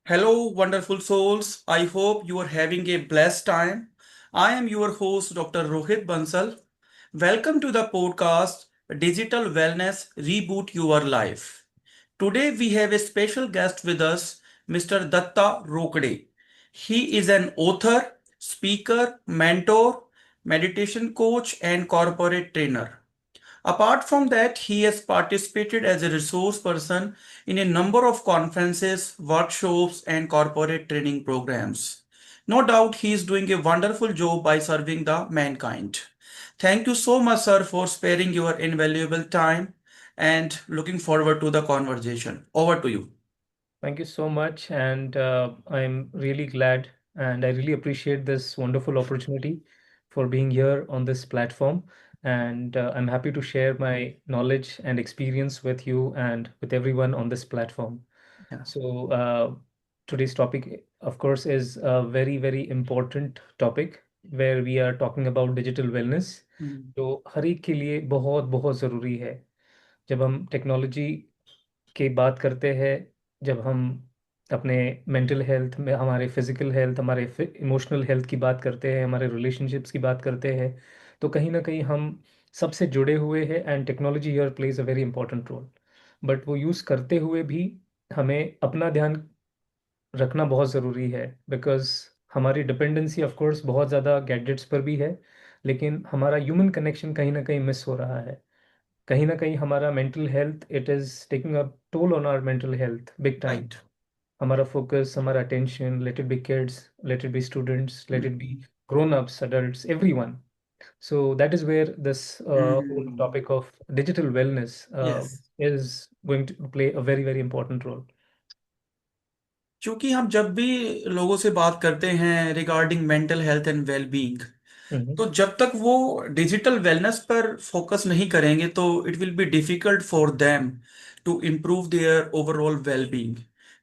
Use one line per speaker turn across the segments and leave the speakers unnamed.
Hello, wonderful souls. I hope you are having a blessed time. I am your host, Dr. Rohit Bansal. Welcome to the podcast Digital Wellness Reboot Your Life. Today we have a special guest with us, Mr. Datta Rokde. He is an author, speaker, mentor, meditation coach, and corporate trainer. Apart from that, he has participated as a resource person in a number of conferences, workshops, and corporate training programs. No doubt he is doing a wonderful job by serving the mankind. Thank you so much, sir, for sparing your invaluable time and looking forward to the conversation. Over to you.
Thank you so much. And I'm really glad and I really appreciate this wonderful opportunity for being here on this platform. And I'm happy to share my knowledge and experience with you and with everyone on this platform.
Yeah.
So, today's topic, of course, is a very, very important topic where we are talking about digital wellness,
Mm.
जो हर एक के लिए बहुत बहुत ज़रूरी है. जब हम टेक्नोलॉजी की बात करते हैं, जब हम अपने मेंटल हेल्थ में, हमारे फिजिकल हेल्थ, हमारे इमोशनल हेल्थ की बात करते हैं, हमारे रिलेशनशिप्स की बात करते हैं, तो कहीं ना कहीं हम सबसे जुड़े हुए हैं and technology here plays a very important role. But वो यूज़ करते हुए भी हमें अपना ध्यान रखना बहुत ज़रूरी है, बिकॉज हमारी डिपेंडेंसी ऑफ कोर्स बहुत ज़्यादा गैजेट्स पर भी है, लेकिन हमारा ह्यूमन कनेक्शन कहीं ना कहीं मिस हो रहा है. कहीं ना कहीं हमारा mental health, it is taking a toll on our mental health big time.
Right.
हमारा फोकस, हमारा attention, let it be kids, let it be students, let it be
Mm.
grown ups, adults, everyone. So that is where this whole
Mm.
topic of digital wellness
Yes.
is going to play a very, very important role.
क्योंकि हम जब भी लोगों से बात करते हैं regarding mental health and wellbeing,
Mm-hmm.
तो जब तक वो डिजिटल वेलनेस पर फोकस नहीं करेंगे तो it will be difficult for them to improve their overall wellbeing.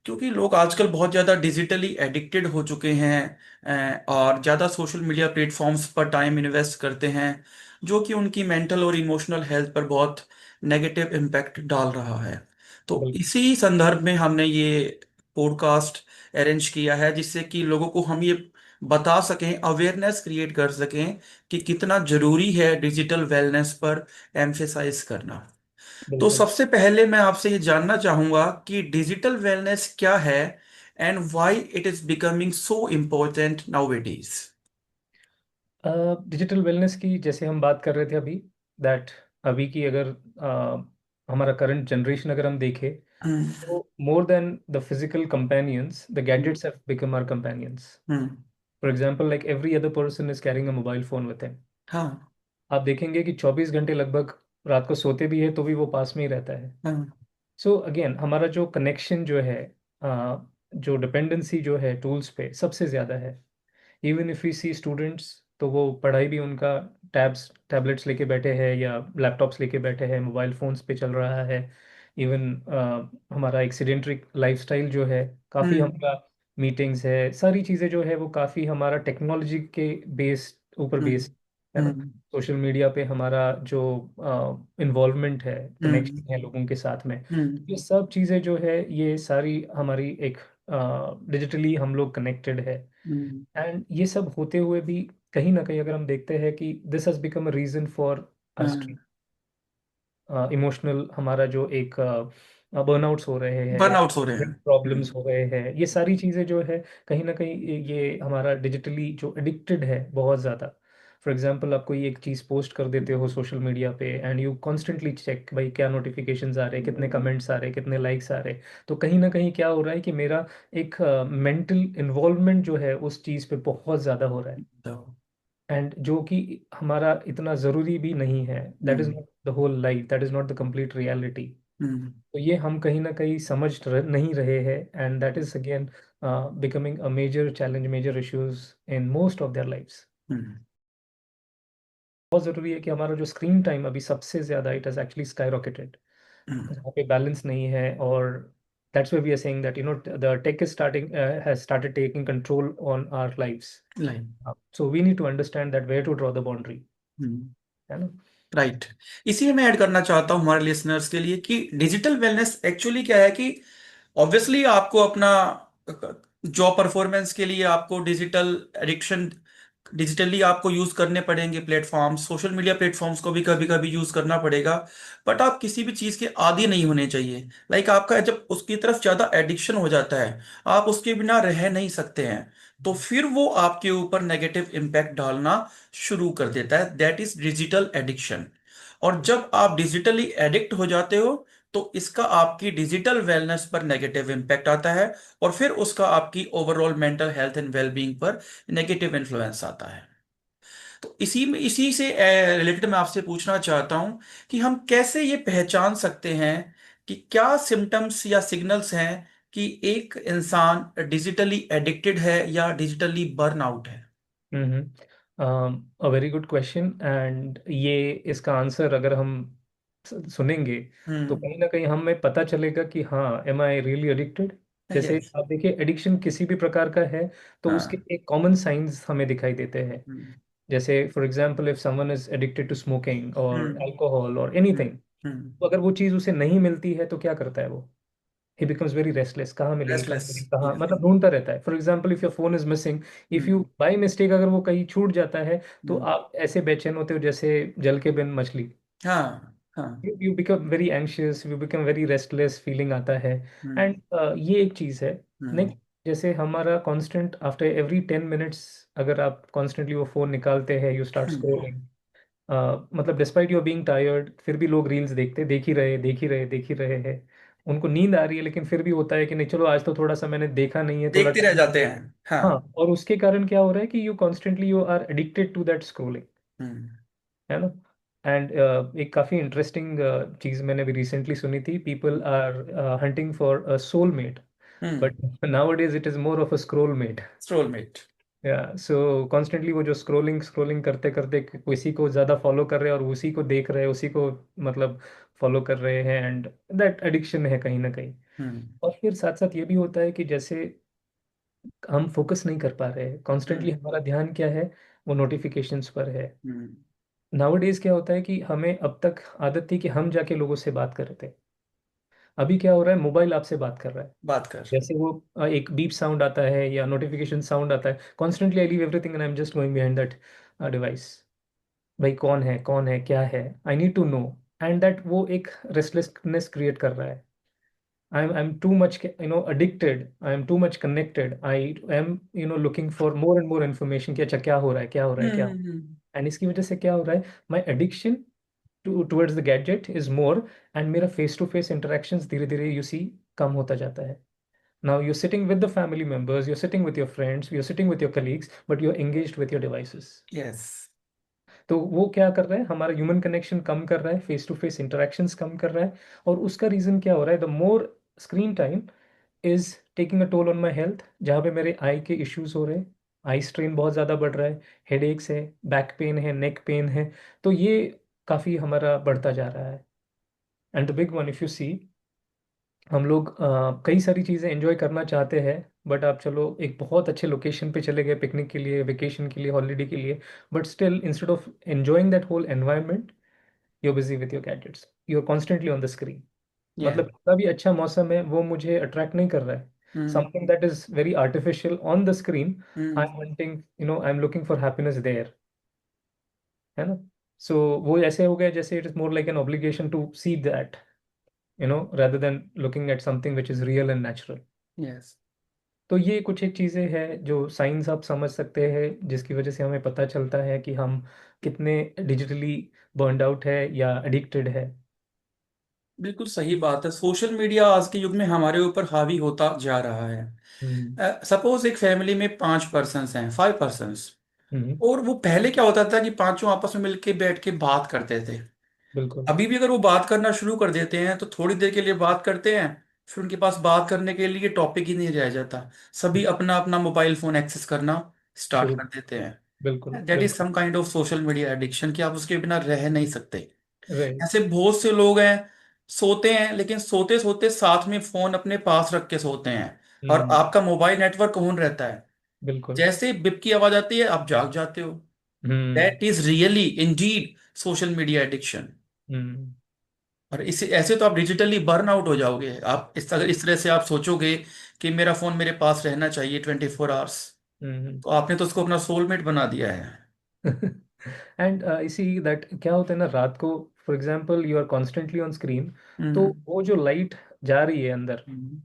क्योंकि लोग आजकल बहुत ज़्यादा डिजिटली एडिक्टेड हो चुके हैं और ज़्यादा सोशल मीडिया प्लेटफॉर्म्स पर टाइम इन्वेस्ट करते हैं, जो कि उनकी मेंटल और इमोशनल हेल्थ पर बहुत नेगेटिव इम्पैक्ट डाल रहा है। तो
बिल्कुल.
इसी संदर्भ में हमने ये पॉडकास्ट अरेंज किया है, जिससे कि लोगों को हम ये बता सकें, अवेयरनेस क्रिएट कर सकें कि कितना जरूरी है डिजिटल वेलनेस पर एम्फेसाइज करना। तो
बिल्कुल.
सबसे पहले मैं आपसे ये जानना चाहूंगा कि डिजिटल वेलनेस क्या है and why it is becoming so important nowadays.
Digital wellness की जैसे हम बात कर रहे थे अभी, दैट अभी की अगर हमारा करंट जनरेशन अगर हम देखें,
हम्म।
तो more than the physical companions, the gadgets have become our companions.
Hmm.
For example, like every other person is carrying a mobile phone with him.
हाँ।
आप देखेंगे कि 24 घंटे लगभग रात को सोते भी है तो भी वो पास में ही रहता है.
हाँ।
सो अगेन हमारा जो कनेक्शन जो है, जो डिपेंडेंसी जो है टूल्स पे सबसे ज़्यादा है. Even if we see students, तो वो पढ़ाई भी उनका टैबलेट्स लेके बैठे हैं या लैपटॉप्स लेके बैठे हैं, मोबाइल फोन्स पे चल रहा है. इवन हमारा एक सेडेंट्री लाइफस्टाइल जो है, काफ़ी
हम्म।
हमारा मीटिंग्स है, सारी चीज़ें जो है वो काफ़ी हमारा टेक्नोलॉजी के बेस ऊपर
हम्म।
बेस है ना.
हम्म।
सोशल मीडिया पे हमारा जो इन्वॉल्वमेंट है,
हम्म।
कनेक्शन है लोगों के साथ में, ये
हम्म।
सब चीज़ें जो है ये सारी हमारी एक डिजिटली हम लोग कनेक्टेड है.
हम्म।
एंड ये सब होते हुए भी कहीं ना कहीं अगर हम देखते हैं कि this has become a reason for us,
हाँ।
इमोशनल हमारा जो एक बर्नआउट्स हो रहे हैं या
बर्नआउट्स हो रहे हैं।
प्रॉब्लम्स हो रहे हैं, ये सारी चीज़ें जो है कहीं ना कहीं ये हमारा डिजिटली जो एडिक्टेड है बहुत ज़्यादा. फॉर एग्जांपल, आप कोई एक चीज़ पोस्ट कर देते हो सोशल मीडिया पे एंड यू कॉन्स्टेंटली चेक भाई क्या नोटिफिकेशंस आ रहे हैं, कितने कमेंट्स आ रहे हैं, कितने लाइक्स आ रहे हैं. तो कहीं ना कहीं क्या हो रहा है कि मेरा एक मेंटल इन्वॉल्वमेंट जो है उस चीज़ पे बहुत ज़्यादा हो रहा है.
तो
एंड जो कि हमारा इतना ज़रूरी भी नहीं है. That is
hmm.
Not the whole life, that is not the complete reality.
Hmm.
तो ये हम कहीं ना कहीं समझ नहीं रहे हैं, and that is again becoming a major challenge, major issues in most of their lifes.
Hmm.
बहुत ज़रूरी है कि हमारा जो स्क्रीन टाइम अभी सबसे ज़्यादा, it has actually skyrocketed.
Hmm.
जहाँ पे बैलेंस नहीं है, और that's why we are saying that the tech is starting has started taking control on our lives.
Line.
So we need to understand that where to draw the boundary,
hmm.
है ना.
Right. इसी में add करना चाहता हूँ हमारे listeners के लिए कि डिजिटल वेलनेस एक्चुअली क्या है कि ऑब्वियसली आपको अपना जॉब परफॉर्मेंस के लिए आपको डिजिटली आपको यूज करने पड़ेंगे प्लेटफॉर्म्स, सोशल मीडिया प्लेटफॉर्म्स को भी कभी कभी यूज करना पड़ेगा। बट आप किसी भी चीज के आदी नहीं होने चाहिए। लाइक आपका जब उसकी तरफ ज्यादा एडिक्शन हो जाता है, आप उसके बिना रह नहीं सकते हैं, तो फिर वो आपके ऊपर नेगेटिव इम्पैक्ट डालना शुरू कर देता है। That is digital addiction. और जब आप डिजिटली एडिक्ट हो जाते हो, तो इसका आपकी डिजिटल वेलनेस पर नेगेटिव इम्पैक्ट आता है, और फिर उसका आपकी overall mental health and wellbeing पर नेगेटिव इन्फ्लुएंस आता है। तो इसी से रिलेटेड मैं आपसे पूछना चाहता हूं कि हम कैसे ये पहचान सकते हैं कि क्या सिम्टम्स या सिग्नल्स हैं कि एक इंसान डिजिटली एडिक्टेड है या डिजिटली बर्न आउट है।
A very good question. And ये इसका आंसर अगर हम सुनेंगे तो
हम्म।
कहीं ना कहीं हमें पता चलेगा कि हाँ, एम आई रियली एडिक्टेड। जैसे
यस।
आप देखिए, एडिक्शन किसी भी प्रकार का है तो उसके
हाँ।
एक कॉमन साइंस हमें दिखाई देते हैं।
हम्म।
जैसे for example, if someone is addicted to smoking और
हम्म।
अल्कोहल और
हम्म।
एनीथिंग,
हम्म।
तो अगर वो चीज़ उसे नहीं मिलती है तो क्या करता है वो? ही बिकम्स वेरी रेस्टलेस। कहाँ मिलेगी, कहाँ
रेस्टलेस।
मिलेगी, कहाँ, मतलब ढूंढता रहता है। For example, if your phone is missing, if you
hmm.
By mistake अगर वो कहीं छूट जाता है, तो
हम्म।
आप ऐसे बेचैन होते हो जैसे जल के बिन मछली।
हाँ। हाँ।
You become very anxious, you become very restless, feeling आता है।
हम्म।
एंड ये एक चीज़ है।
हम्म।
नेक्स्ट, जैसे हमारा कांस्टेंट आफ्टर एवरी 10 मिनट्स, अगर आप कॉन्स्टेंटली वो फोन निकालते हैं, यू स्टार्ट
हम्म।
स्क्रोलिंग। मतलब डिस्पाइट यूर बीइंग टायर्ड, फिर भी लोग रील्स देखते, देख ही रहे, देख ही रहे, देख ही रहे हैं। उनको नींद आ रही है, लेकिन फिर भी होता है कि नहीं, चलो आज तो थोड़ा सा मैंने देखा नहीं है, थोड़ा
देखते रह
टाइम।
जाते हैं। हाँ।
हाँ, और उसके कारण क्या हो रहा है कि you constantly you are addicted to that scrolling,
hmm.
है ना। एंड एक काफ़ी इंटरेस्टिंग चीज़ मैंने भी रिसेंटली सुनी थी। People are hunting for a soulmate,
hmm.
But nowadays it is more of a scrollmate.
Stalemate.
या सो कॉन्स्टेंटली वो जो स्क्रोलिंग स्क्रोलिंग करते करते किसी को ज़्यादा फॉलो कर रहे हैं और उसी को देख रहे हैं, उसी को मतलब फॉलो कर रहे हैं, एंड दैट एडिक्शन है कहीं ना कहीं।
हम्म।
और फिर साथ साथ ये भी होता है कि जैसे हम फोकस नहीं कर पा रहे हैं, कॉन्स्टेंटली
हम्म।
हमारा ध्यान क्या है, वो नोटिफिकेशंस पर है।
हम्म।
नाउअडेज क्या होता है कि हमें अब तक आदत थी कि हम जाके लोगों से बात कर रहे थे। अभी क्या हो रहा है, मोबाइल आपसे बात कर रहा है।
बात कर।
जैसे वो एक बीप साउंड आता है या नोटिफिकेशन साउंड आता है, constantly I leave everything and I am just going behind that device. भाई कौन है, कौन है, क्या है, I need to know. And that वो एक रेस्टलेसनेस क्रिएट कर रहा है। I am too much addicted, I am too much connected, I am looking for more and more information कि अच्छा क्या हो रहा है, क्या हो रहा है, क्या।
हम्म।
एंड इसकी वजह से क्या हो रहा है, my addiction towards the gadget is more, and मेरा फेस टू फेस इंटरेक्शंस धीरे धीरे यू सी कम होता जाता है। Now you're sitting with the family members, you're sitting with your friends, you're sitting with your colleagues, but you're engaged with your devices.
Yes.
तो वो क्या कर रहा है, हमारा ह्यूमन कनेक्शन कम कर रहा है, फेस टू फेस इंटरेक्शंस कम कर रहा है। और उसका रीजन क्या हो रहा है, the more screen time is taking a toll on my health, जहाँ पे मेरे आई के इश्यूज हो रहे हैं। आई स्ट्रेन बहुत ज़्यादा बढ़ रहा है, हेड एक्स है, बैक पेन है, नेक पेन है। तो ये काफ़ी हमारा बढ़ता जा रहा है। And the big one, if you see, हम लोग कई सारी चीज़ें एंजॉय करना चाहते हैं, बट आप चलो एक बहुत अच्छे लोकेशन पे चले गए पिकनिक के लिए, वेकेशन के लिए, हॉलीडे के लिए, but still instead of enjoying that whole environment, you busy with your gadgets, you are constantly on the screen.
Yeah.
मतलब कितना भी अच्छा मौसम है, वो मुझे अट्रैक्ट नहीं कर रहा है।
Hmm.
Something that is very artificial on the screen, I
hmm.
Am wanting, I am looking for happiness there, है ना। सो वो ऐसे हो गया जैसे it is more like an obligation to see that, rather than looking at something which is real and natural.
Yes.
तो ये कुछ एक चीज़ें हैं जो साइंस आप समझ सकते हैं, जिसकी वजह से हमें पता चलता है कि हम कितने डिजिटली बर्नड आउट है या एडिक्टेड है।
बिल्कुल सही बात है। सोशल मीडिया आज के युग में हमारे ऊपर हावी होता जा रहा
हम्म।
है। सपोज एक फैमिली में 5 पर्सन्स हैं, 5 पर्सन्स।
हम्म।
और वो पहले क्या होता था कि पांचों आपस में मिलके बैठ के बात करते थे।
बिल्कुल।
अभी भी अगर वो बात करना शुरू कर देते हैं तो थोड़ी देर के लिए बात करते हैं, फिर उनके पास बात करने के लिए टॉपिक ही नहीं रह जाता। सभी अपना अपना मोबाइल फोन एक्सेस करना स्टार्ट
शुरू।
कर देते
बिल्कुल
हैं। दैट इज
बिल्कुल।
Some kind of social media addiction कि आप उसके बिना रह नहीं सकते।
राइट।
ऐसे बहुत से लोग हैं, सोते हैं लेकिन सोते सोते साथ में फोन अपने पास रख के सोते हैं। और
हम्म।
आपका मोबाइल नेटवर्क ऑन रहता है।
बिल्कुल।
जैसे बिप की आवाज आती है आप जाग जाते हो।
Hmm.
That is really indeed social media addiction.
Hmm.
और इसे ऐसे तो आप डिजिटली बर्न आउट हो जाओगे। आप इस, अगर इस तरह से आप सोचोगे कि मेरा फोन मेरे पास रहना चाहिए 24 आवर्स।
हम्म।
तो आपने तो उसको अपना सोलमेट बना दिया है।
एंड इसी दैट क्या होता है ना, रात को for example you are constantly on screen, तो
हम्म।
वो जो लाइट जा रही है अंदर,
हम्म।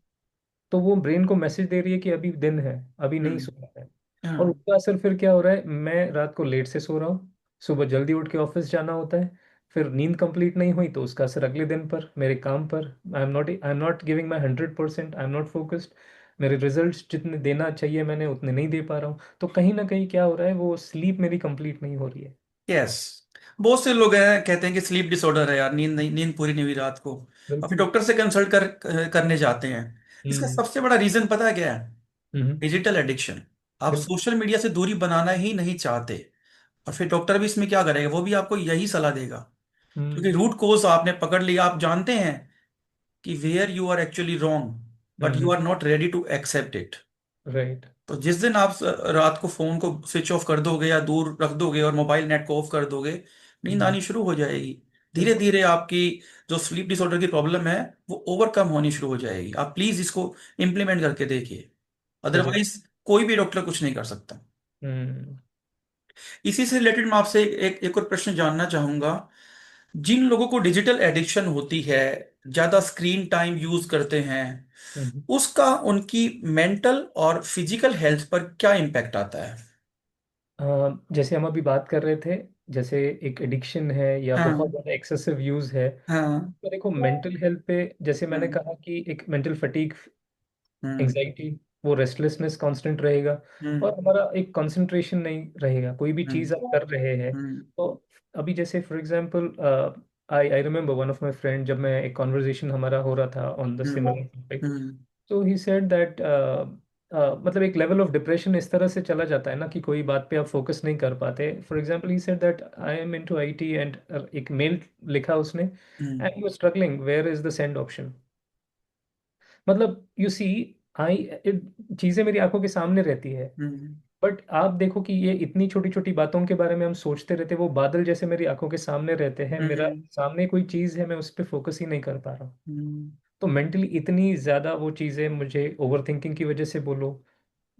तो वो ब्रेन को मैसेज दे रही है कि अभी दिन है, अभी नहीं
हम्म।
सोना है। और
हाँ।
उसका असर फिर क्या हो रहा है, मैं रात को लेट से सो रहा हूँ, सुबह जल्दी उठ के ऑफिस जाना होता है, फिर नींद कंप्लीट नहीं हुई तो उसका असर अगले दिन पर, मेरे काम पर। I am not giving my 100%, I am not focused. मेरे रिजल्ट्स जितने देना चाहिए मैंने उतने नहीं दे पा रहा हूँ। तो कहीं ना कहीं क्या हो रहा है, वो स्लीप मेरी कंप्लीट नहीं हो रही है।
यस। बहुत से लोग हैं कहते हैं कि स्लीप डिसऑर्डर है यार, नींद नहीं, नींद पूरी नहीं हुई रात को। और फिर
बिल्कुल।
डॉक्टर से कंसल्ट करने जाते हैं। इसका
हम्म।
सबसे बड़ा रीजन पता है क्या है?
हम्म।
Digital addiction. आप
बिल्कुल।
सोशल मीडिया से दूरी बनाना ही नहीं चाहते। और फिर डॉक्टर भी इसमें क्या करेगा, वो भी आपको यही सलाह देगा। क्योंकि
हम्म।
रूट कोज आपने पकड़ लिया, आप जानते हैं कि where you are actually wrong, but you
hmm.
Are not ready to accept it.
Right.
तो जिस दिन आप रात को फोन को स्विच ऑफ कर दोगे या दूर रख दोगे और मोबाइल नेट को ऑफ कर दोगे, नींद
हम्म।
आनी शुरू हो जाएगी। धीरे
बिल्कुल।
धीरे आपकी जो स्लीप डिसऑर्डर की प्रॉब्लम है वो ओवरकम होनी शुरू हो जाएगी। आप प्लीज इसको इम्प्लीमेंट करके देखिए,
सजेस्ट।
अदरवाइज कोई भी डॉक्टर कुछ नहीं कर सकता।
हम्म।
इसी से रिलेटेड मैं आपसे एक और प्रश्न जानना चाहूंगा। जिन लोगों को डिजिटल एडिक्शन होती है, ज्यादा स्क्रीन टाइम यूज करते हैं,
हम्म।
उसका उनकी मेंटल और फिजिकल हेल्थ पर क्या इम्पैक्ट आता है?
जैसे हम अभी बात कर रहे थे, जैसे एक एडिक्शन है या बहुत
हाँ।
ज़्यादा एक्सेसिव यूज़ है,
हाँ।
तो देखो मेंटल हेल्थ पे, जैसे मैंने
हम्म।
कहा कि एक मेंटल फटीग,
हम्म।
एंजाइटी, वो रेस्टलेसनेस कांस्टेंट रहेगा, और
हम्म।
हमारा एक कंसंट्रेशन नहीं रहेगा, कोई भी
हम्म।
चीज़ आप कर रहे हैं।
हम्म।
तो अभी जैसे for example, I I remember one of my friend, जब मैं एक कॉन्वर्जेशन हमारा हो रहा था on the
hmm.
Similar topic,
hmm.
तो ही सेड दैट मतलब एक लेवल ऑफ डिप्रेशन इस तरह से चला जाता है ना कि कोई बात पे आप फोकस नहीं कर पाते। For example he said that I am into IT, and एक मेल लिखा उसने,
hmm.
And he was struggling where is the send option. मतलब यू सी, आई, चीजें मेरी आंखों के सामने रहती है,
हम्म।
बट आप देखो कि ये इतनी छोटी छोटी बातों के बारे में हम सोचते रहते हैं, वो बादल जैसे मेरी आंखों के सामने रहते हैं, मेरा
हम्म।
सामने कोई चीज है, मैं उस पर फोकस ही नहीं कर पा रहा हूँ।
हम्म।
तो मेंटली इतनी ज्यादा वो चीजें, मुझे ओवर थिंकिंग की वजह से बोलो,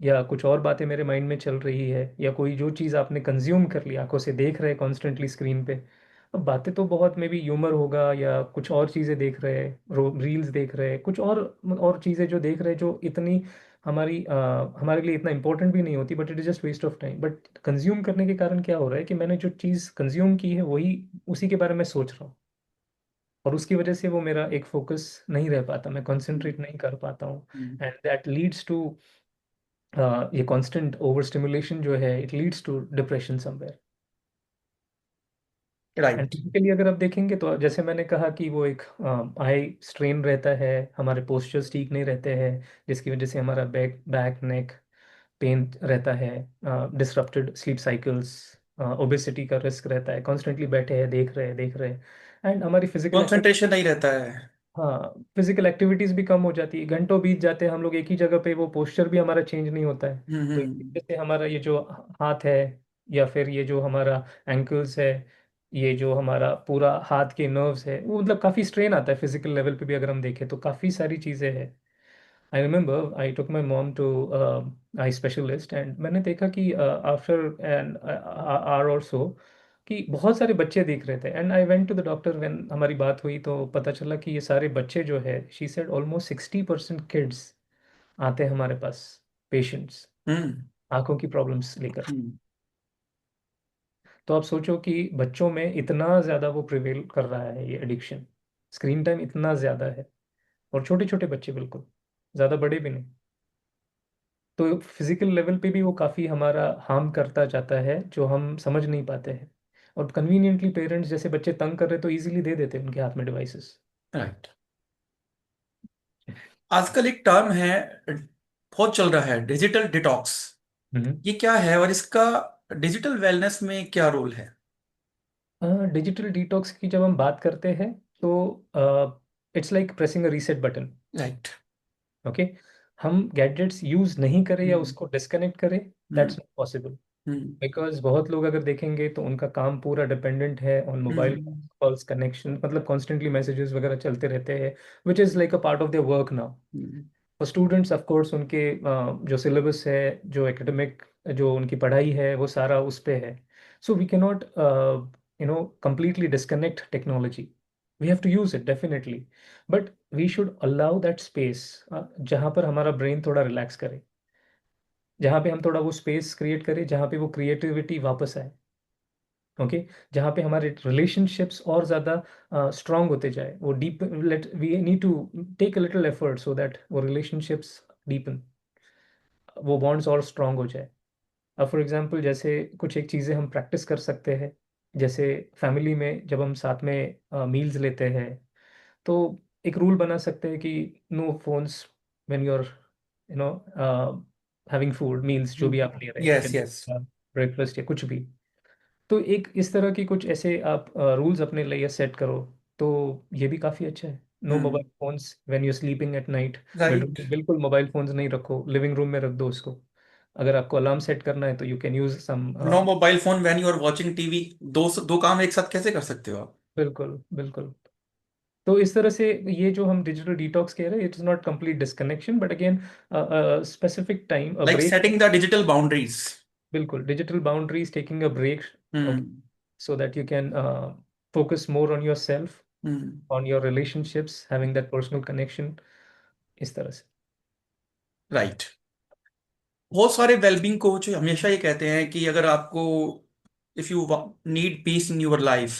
या कुछ और बातें मेरे माइंड में चल रही है, या कोई जो चीज़ आपने कंज्यूम कर लिया, आंखों से देख रहे हैं कॉन्स्टेंटली स्क्रीन पे। अब बातें तो बहुत, मे बी ह्यूमर होगा या कुछ और चीज़ें देख रहे हैं, रील्स देख रहे हैं, कुछ और चीज़ें जो देख रहे हैं, जो इतनी हमारे लिए इतना इंपॉर्टेंट भी नहीं होती, but it is just waste of time. But consume करने के कारण क्या हो रहा है कि मैंने जो चीज़ कंज्यूम की है वही, उसी के बारे में सोच रहा हूँ, और उसकी वजह से वो मेरा एक फोकस नहीं रह पाता, मैं कंसंट्रेट नहीं कर पाता हूँ। एंड दैट लीड्स टू, ये कांस्टेंट ओवर स्टिमुलेशन जो है, it leads to depression somewhere. And
right.
Typically अगर आप देखेंगे तो जैसे मैंने कहा कि वो एक आई स्ट्रेन रहता है, हमारे पोस्चर्स ठीक नहीं रहते हैं, जिसकी वजह से हमारा बैक बैक नेक पेन रहता है, डिसरप्टेड स्लीप साइकिल्स, ओबेसिटी का रिस्क रहता है, कॉन्स्टेंटली बैठे हैं, देख रहे हैं। एंड हमारी फिजिकल एक्टिविटी,
कंसंट्रेशन नहीं रहता है।
हाँ, फिजिकल एक्टिविटीज भी कम हो जाती है, घंटों बीत जाते हैं हम लोग एक ही जगह पे, वो पोस्चर भी हमारा चेंज नहीं होता है। तो इस
हम्म।
वजह से हमारा ये जो हाथ है, या फिर ये जो हमारा एंकल्स है, ये जो हमारा पूरा हाथ के नर्व्स है, वो मतलब काफ़ी स्ट्रेन आता है फिजिकल लेवल पे भी, अगर हम देखें तो काफ़ी सारी चीज़ें हैं। I remember I took my mom to eye specialist, and मैंने देखा कि आफ्टर एन आवर और सो, कि बहुत सारे बच्चे दिख रहे थे, and I went to the doctor when हमारी बात हुई, तो पता चला कि ये सारे बच्चे जो है, शी सेड ऑलमोस्ट 60% किड्स आते हैं हमारे पास, पेशेंट्स,
हम्म।
आंखों की प्रॉब्लम्स लेकर।
हम्म।
तो आप सोचो कि बच्चों में इतना ज़्यादा वो प्रिवेल कर रहा है, ये एडिक्शन, स्क्रीन टाइम इतना ज़्यादा है, और छोटे छोटे बच्चे, बिल्कुल ज़्यादा बड़े भी नहीं। तो फिजिकल लेवल पे भी वो काफ़ी हमारा हार्म करता जाता है, जो हम समझ नहीं पाते हैं। और कन्वीनियंटली पेरेंट्स, जैसे बच्चे तंग कर रहे तो इजीली दे देते हैं उनके हाथ में डिवाइसेस।
राइट। आजकल एक टर्म है, बहुत चल रहा है, डिजिटल डिटॉक्स।
हम्म।
ये क्या है और इसका डिजिटल वेलनेस में क्या रोल है?
डिजिटल डिटॉक्स की जब हम बात करते हैं, तो it's like pressing a reset button.
Right.
Okay, हम गैजेट्स यूज नहीं करें या
हम्म।
उसको डिस्कनेक्ट करें,
hmm.
That's not possible.
Hmm.
Because बहुत लोग अगर देखेंगे तो उनका काम पूरा डिपेंडेंट है on mobile
hmm.
Calls, connection, मतलब कॉन्स्टेंटली मैसेजेस वगैरह चलते रहते हैं, which is like a part of their work now. और स्टूडेंट्स ऑफ कोर्स उनके जो सिलेबस है, जो एकेडमिक, जो उनकी पढ़ाई है, वो सारा उस पे है. So we can not completely disconnect technology. We have to use it definitely, but we should allow that space, जहाँ पर हमारा ब्रेन थोड़ा रिलैक्स करे, जहाँ पे हम थोड़ा वो स्पेस क्रिएट करें, जहाँ पे वो क्रिएटिविटी वापस आए. ओके. जहाँ पे हमारे रिलेशनशिप्स और ज़्यादा स्ट्रांग होते जाए, वो deep, let we need to take a little effort so that वो रिलेशनशिप्स डीपन, वो बॉन्ड्स और स्ट्रांग हो जाए. अब फॉर एग्जांपल जैसे कुछ एक चीज़ें हम प्रैक्टिस कर सकते हैं. जैसे फैमिली में जब हम साथ में मील्स लेते हैं, तो एक रूल बना सकते हैं कि no phones when you are you know having food meals, जो भी आप ले रहे
यस यस।
हैं, ब्रेकफास्ट या कुछ भी. तो एक इस तरह की कुछ ऐसे आप रूल्स अपने लिए सेट करो, तो ये भी काफ़ी अच्छा है. No
hmm.
Mobile phones when you sleeping at night. Bedroom
right.
में बिल्कुल मोबाइल फोन्स नहीं रखो, लिविंग रूम में रख दो उसको. अगर आपको अलार्म सेट करना है तो you can use some.
No mobile phone when you are watching TV. दो दो काम एक साथ कैसे कर सकते हो आप?
बिल्कुल बिल्कुल. तो इस तरह से ये जो हम डिजिटल डिटॉक्स कह रहे हैं, it is not complete disconnection, but again specific time, a
like
break.
Setting the digital boundaries.
बिल्कुल, digital boundaries, taking a break. Okay.
Hmm.
So that you can focus more on yourself,
hmm.
on your relationships, having that personal connection. इस तरह से.
Right. बहुत सारे wellbeing coach हमेशा ये कहते हैं कि अगर आपको, if you need peace in your life,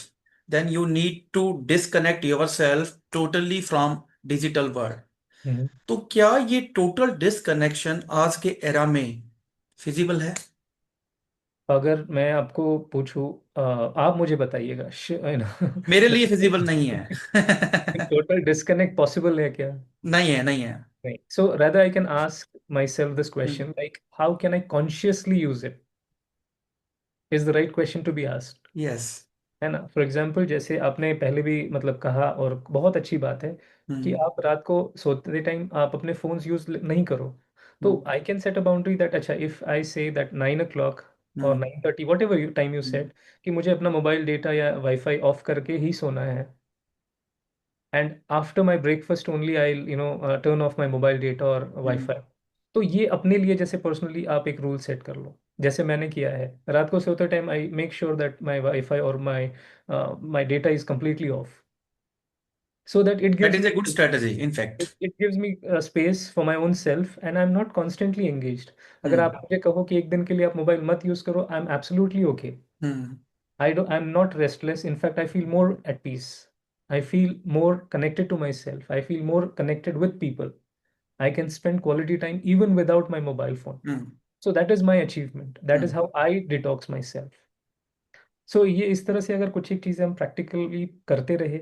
then you need to disconnect yourself totally from digital world.
Hmm.
तो क्या ये टोटल डिस्कनेक्शन आज के एरा में फिजिबल है?
अगर मैं आपको पूछूं, आप मुझे बताइएगा,
मेरे लिए फिजिबल नहीं है।
टोटल डिस्कनेक्ट पॉसिबल है क्या?
नहीं है, नहीं है।
नहीं. So rather I can ask myself this
hmm.
question, like how can I consciously use it, is the right question to be asked.
Yes.
है ना? फॉर एग्जाम्पल जैसे आपने पहले भी मतलब कहा, और बहुत अच्छी बात है कि
हम्म।
आप रात को सोते टाइम आप अपने फोन्स यूज नहीं करो. तो
hmm.
I can set a boundary that, अच्छा, if I say that 9 o'clock और
hmm.
9:30, whatever you time you
hmm.
Set, कि मुझे अपना मोबाइल डेटा या वाईफाई ऑफ करके ही सोना है. And after my breakfast only I turn off my mobile data और
हम्म।
वाईफाई. तो ये अपने लिए जैसे पर्सनली आप एक रूल सेट कर लो, जैसे मैंने किया है. रात को सोते time I make sure that my wifi और my data is completely off, so that it
that
gives
is a
me
good strategy in fact.
it gives me space for my own self, and I'm not constantly engaged. अगर
हम्म।
आप मुझे कहो कि एक दिन के लिए आप मोबाइल मत यूज करो, I am absolutely okay.
Hmm.
I'm not restless. In fact, I feel more at peace. I feel more connected to myself. I feel more connected with people. I can spend quality time even without my mobile phone.
Hmm.
So that is my achievement. That is
hmm.
how I detox myself. So ये इस तरह से अगर कुछ एक चीज़ें हम practically करते रहे,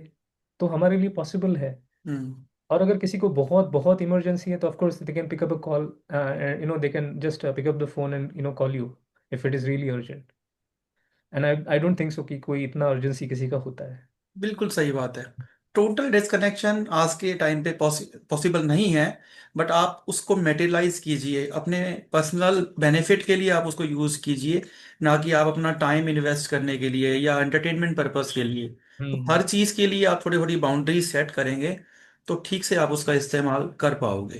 तो हमारे लिए पॉसिबल है.
हम्म।
और अगर किसी को बहुत बहुत इमरजेंसी है, तो of course they can pick up a call, they can just pick up the phone and call you if it is really urgent. And I don't think so कि कोई इतना अर्जेंसी किसी का होता है.
बिल्कुल सही बात है। टोटल डिस्कनेक्शन आज के टाइम पे पॉसिबल नहीं है। बट आप उसको मेटेरियलाइज कीजिए, अपने पर्सनल बेनिफिट के लिए आप उसको यूज कीजिए, ना कि आप अपना टाइम इन्वेस्ट करने के लिए या एंटरटेनमेंट पर्पस के लिए। तो
हम्म.
हर चीज के लिए आप थोड़ी थोड़ी बाउंड्रीज सेट करेंगे तो ठीक से आप उसका इस्तेमाल कर पाओगे।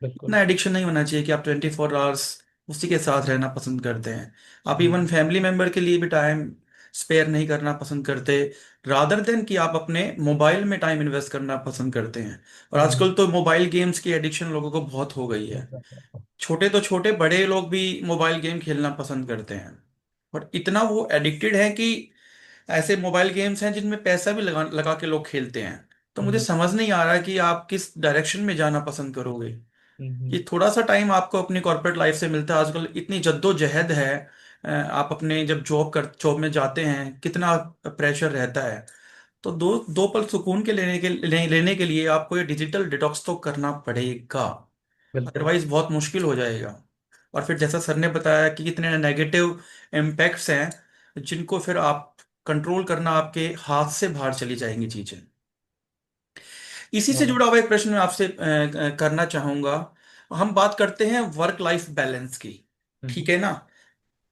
बिल्कुल.
इतना एडिक्शन नहीं होना चाहिए कि आप 24 आवर्स उसी के साथ रहना पसंद करते हैं। आप इवन
हम्म.
फैमिली मेंबर के लिए भी टाइम स्पेयर नहीं करना पसंद करते, रादर देन कि आप अपने मोबाइल में टाइम इन्वेस्ट करना पसंद करते हैं। और
हम्म.
आजकल तो मोबाइल गेम्स की एडिक्शन लोगों को बहुत हो गई है। छोटे तो छोटे, बड़े लोग भी मोबाइल गेम खेलना पसंद करते हैं। और इतना वो एडिक्टेड है कि ऐसे मोबाइल गेम्स हैं जिनमें पैसा भी लगा लगा के लोग खेलते हैं। तो मुझे
हम्म.
समझ नहीं आ रहा कि आप किस डायरेक्शन में जाना पसंद करोगे।
हम्म.
ये थोड़ा सा टाइम आपको अपनी कॉर्पोरेट लाइफ से मिलता है, आजकल इतनी जद्दोजहद है। आप अपने जब जॉब में जाते हैं कितना प्रेशर रहता है। तो दो दो पल सुकून के लेने के लिए आपको ये डिजिटल डिटॉक्स तो करना पड़ेगा।
बिल्कुल.
अदरवाइज बहुत मुश्किल हो जाएगा। और फिर जैसा सर ने बताया कि कितने नेगेटिव इम्पैक्ट्स हैं जिनको फिर आप कंट्रोल करना आपके हाथ से बाहर चली जाएंगी चीजें। इसी से
हाँ.
जुड़ा हुआ एक प्रश्न मैं आपसे करना चाहूंगा। हम बात करते हैं वर्क लाइफ बैलेंस की। ठीक
हम्म.
है ना?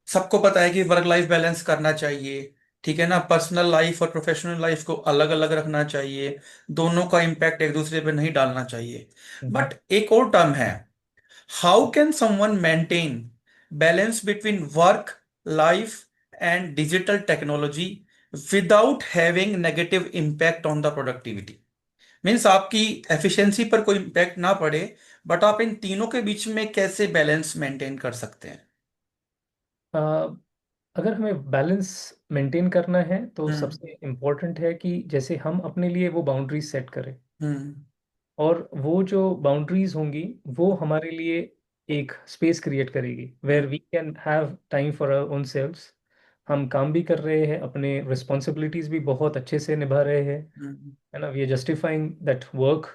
सबको पता है कि वर्क लाइफ बैलेंस करना चाहिए। ठीक है ना, पर्सनल लाइफ और प्रोफेशनल लाइफ को अलग अलग रखना चाहिए, दोनों का इम्पैक्ट एक दूसरे पे नहीं डालना चाहिए।
हम्म।
बट एक और टर्म है, how can someone maintain balance between work life and digital technology without having negative impact on the productivity. Means आपकी एफिशिएंसी पर कोई इम्पैक्ट ना पड़े, बट आप इन तीनों के बीच में कैसे बैलेंस मेंटेन कर सकते हैं?
अ, अगर हमें बैलेंस मेंटेन करना है तो
हम्म।
सबसे इम्पोर्टेंट है कि जैसे हम अपने लिए वो बाउंड्रीज सेट करें,
हम्म।
और वो जो बाउंड्रीज होंगी वो हमारे लिए एक स्पेस क्रिएट करेगी
hmm.
Where we can have time for our own selves. हम काम भी कर रहे हैं, अपने रिस्पॉन्सिबिलिटीज भी बहुत अच्छे से निभा रहे हैं,
हम्म।
है ना, we are justifying that work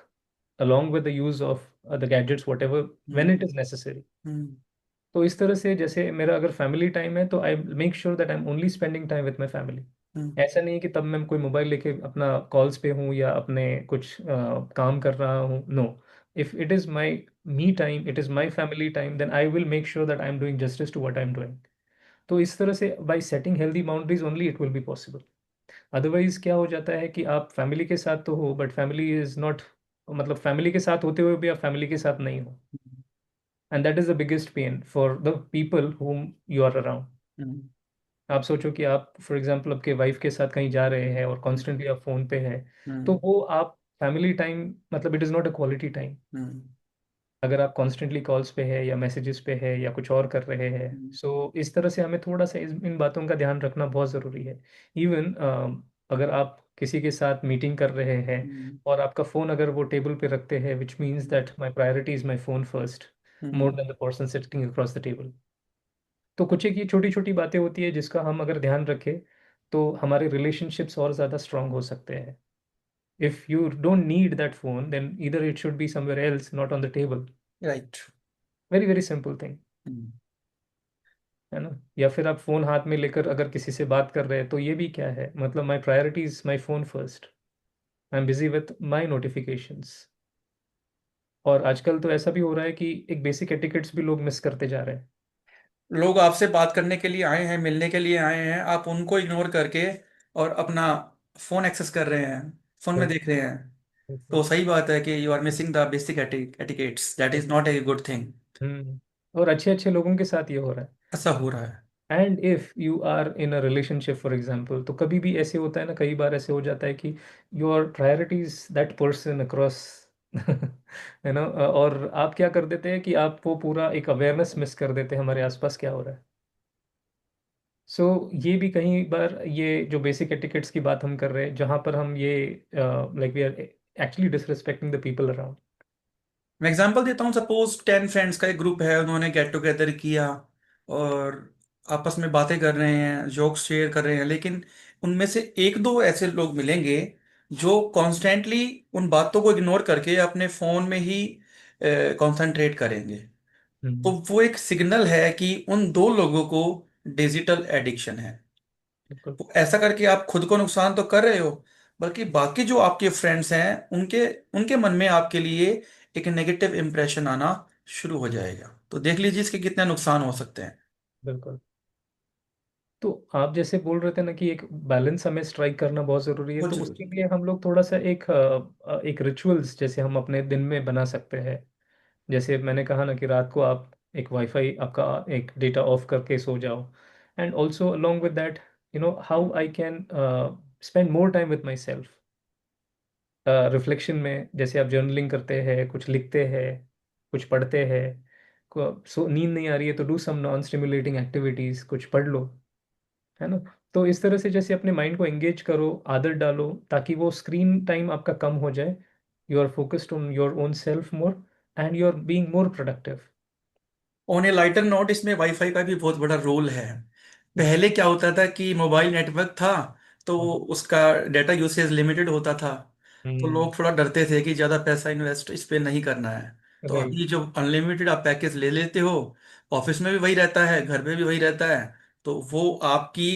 along with the use of the gadgets whatever when it
hmm.
is necessary।
हम्म।
तो इस तरह से जैसे मेरा अगर फैमिली टाइम है तो I make sure that I am only spending time with my family.
Hmm.
ऐसा नहीं है कि तब मैं कोई मोबाइल लेके अपना कॉल्स पे हूँ या अपने कुछ काम कर रहा हूँ, no. If it is my me time, it is my family time, then I will make sure that I am doing justice to what I am doing. तो इस तरह से by setting healthy boundaries only it will be possible. Otherwise क्या हो जाता है कि आप फैमिली के साथ तो हो बट फैमिली इज नॉट, मतलब फैमिली के साथ होते हुए भी आप फैमिली के साथ नहीं हो, and that is the biggest pain for the people whom you are around.
Hmm.
आप सोचो कि आप फॉर एग्जांपल आपके वाइफ के साथ कहीं जा रहे हैं और
हम्म।
कॉन्स्टेंटली आप फोन पे हैं, तो
हम्म।
वो आप फैमिली टाइम, मतलब it is not a quality time.
Hmm.
अगर आप कॉन्स्टेंटली कॉल्स पे है या मैसेजेस पे है या कुछ और कर रहे हैं, सो इस तरह से हमें थोड़ा सा इन बातों का ध्यान रखना बहुत ज़रूरी है। इवन अगर आप किसी के साथ मीटिंग कर रहे हैं
हम्म।
और आपका फ़ोन अगर वो टेबल पे रखते हैं, which means that my priority is my phone first more
hmm.
Than the person sitting across the table. तो कुछ एक ये छोटी छोटी बातें होती है जिसका हम अगर ध्यान रखें तो हमारे रिलेशनशिप्स और ज़्यादा स्ट्रांग हो सकते हैं। If you don't need that phone then either it should be somewhere else not on the table.
Right.
Very very simple thing,
hmm.
है ना। या फिर आप फोन हाथ में लेकर अगर किसी से बात कर रहे हैं तो ये भी क्या है, मतलब my priority is my phone first, I am busy with my notifications. और आजकल तो ऐसा भी हो रहा है कि एक बेसिक एटिकेट्स भी लोग मिस करते जा रहे हैं।
लोग आपसे बात करने के लिए आए हैं, मिलने के लिए आए हैं, आप उनको इग्नोर करके और अपना फोन एक्सेस कर रहे हैं, फोन में
बिल्कुल।
देख रहे हैं।
बिल्कुल।
तो सही बात है कि you are missing the basic etiquettes, that is not a good thing.
Hmm. और अच्छे अच्छे लोगों के साथ ये हो रहा है।
ऐसा हो रहा है।
And if you are in a relationship for example, तो कभी भी ऐसे होता है ना, कई बार ऐसे हो जाता है कि your priorities that person across है ना, और आप क्या कर देते हैं कि आप वो पूरा एक अवेयरनेस मिस कर देते हैं हमारे आसपास क्या हो रहा है। सो ये भी कहीं बार ये जो बेसिक एटिकेट्स की बात हम कर रहे हैं जहाँ पर हम ये like we are actually disrespecting the people around.
मैं एग्जांपल देता हूँ, सपोज 10 फ्रेंड्स का एक ग्रुप है, उन्होंने गेट टुगेदर किया और आपस में बातें कर रहे हैं, जोक्स शेयर कर रहे हैं, लेकिन उनमें से एक दो ऐसे लोग मिलेंगे जो कॉन्स्टेंटली उन बातों को इग्नोर करके अपने फोन में ही कंसंट्रेट करेंगे। तो
हम्म।
वो एक सिग्नल है कि उन दो लोगों को डिजिटल एडिक्शन है।
बिल्कुल।
तो ऐसा करके आप खुद को नुकसान तो कर रहे हो, बल्कि बाकी जो आपके फ्रेंड्स हैं उनके उनके मन में आपके लिए एक नेगेटिव इंप्रेशन आना शुरू हो जाएगा। तो देख लीजिए इसके कितने नुकसान हो सकते हैं।
बिल्कुल। तो आप जैसे बोल रहे थे ना कि एक बैलेंस हमें स्ट्राइक करना बहुत ज़रूरी है,
बहुत
तो उसके
जरूरी।
लिए हम लोग थोड़ा सा एक रिचुअल्स जैसे हम अपने दिन में बना सकते हैं। जैसे मैंने कहा ना कि रात को आप एक वाईफाई आपका एक डेटा ऑफ करके सो जाओ। And also along with that, you know how I can spend more time with my self. Reflection में जैसे आप जर्नलिंग करते हैं, कुछ लिखते हैं, कुछ पढ़ते हैं, सो नींद नहीं आ रही है तो do some non stimulating activities, कुछ पढ़ लो, है ना। तो इस तरह से जैसे अपने माइंड को एंगेज करो, आदत डालो ताकि वो स्क्रीन टाइम आपका कम हो जाए। You are focused on your own self more and you are being more productive.
On a lighter note, इसमें वाईफाई का भी बहुत बड़ा रोल है। पहले क्या होता था कि मोबाइल नेटवर्क था, तो उसका डाटा यूसेज लिमिटेड होता था, तो
हम्म।
लोग थोड़ा डरते थे कि ज़्यादा पैसा इन्वेस्ट इस पे नहीं करना है। तो
राइट।
अभी जो अनलिमिटेड आप पैकेज ले लेते हो, ऑफिस में भी वही रहता है, घर पे भी वही रहता है, तो वो आपकी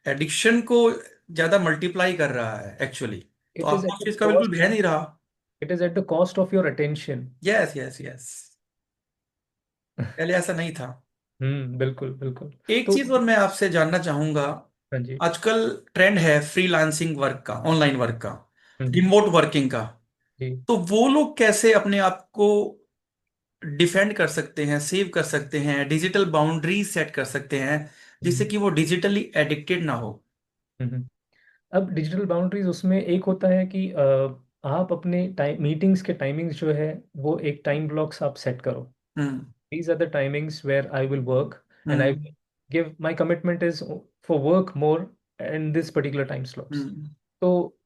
एडिक्शन को ज़्यादा मल्टीप्लाई कर रहा है एक्चुअली। तो
इट इज
आपको
एट
उस
द
चीज़ का बिल्कुल
कॉस्ट,
भय नहीं रहा।
It is at the cost of your attention.
Yes, yes, yes. पहले ऐसा नहीं था।
बिल्कुल बिल्कुल।
एक
तो
चीज़ और मैं आपसे जानना चाहूँगा
हाँ जी।
आजकल ट्रेंड है फ्रीलांसिंग वर्क का, ऑनलाइन वर्क का,
हम्म।
रिमोट वर्किंग का।
जी।
तो वो लोग कैसे अपने आप को डिफेंड कर सकते हैं, सेव कर सकते हैं, डिजिटल बाउंड्रीज सेट कर सकते हैं, जिससे
हम्म।
कि वो डिजिटली एडिक्टेड ना हो?
हम्म। अब डिजिटल बाउंड्रीज उसमें एक होता है कि आप अपने टाइम मीटिंग्स के टाइमिंग्स जो है वो एक टाइम ब्लॉक्स आप सेट करो।
हम्म।
These are the timings where I will work, and I
hmm.
will give my commitment is for work more in this particular time slots.
हम्म।
तो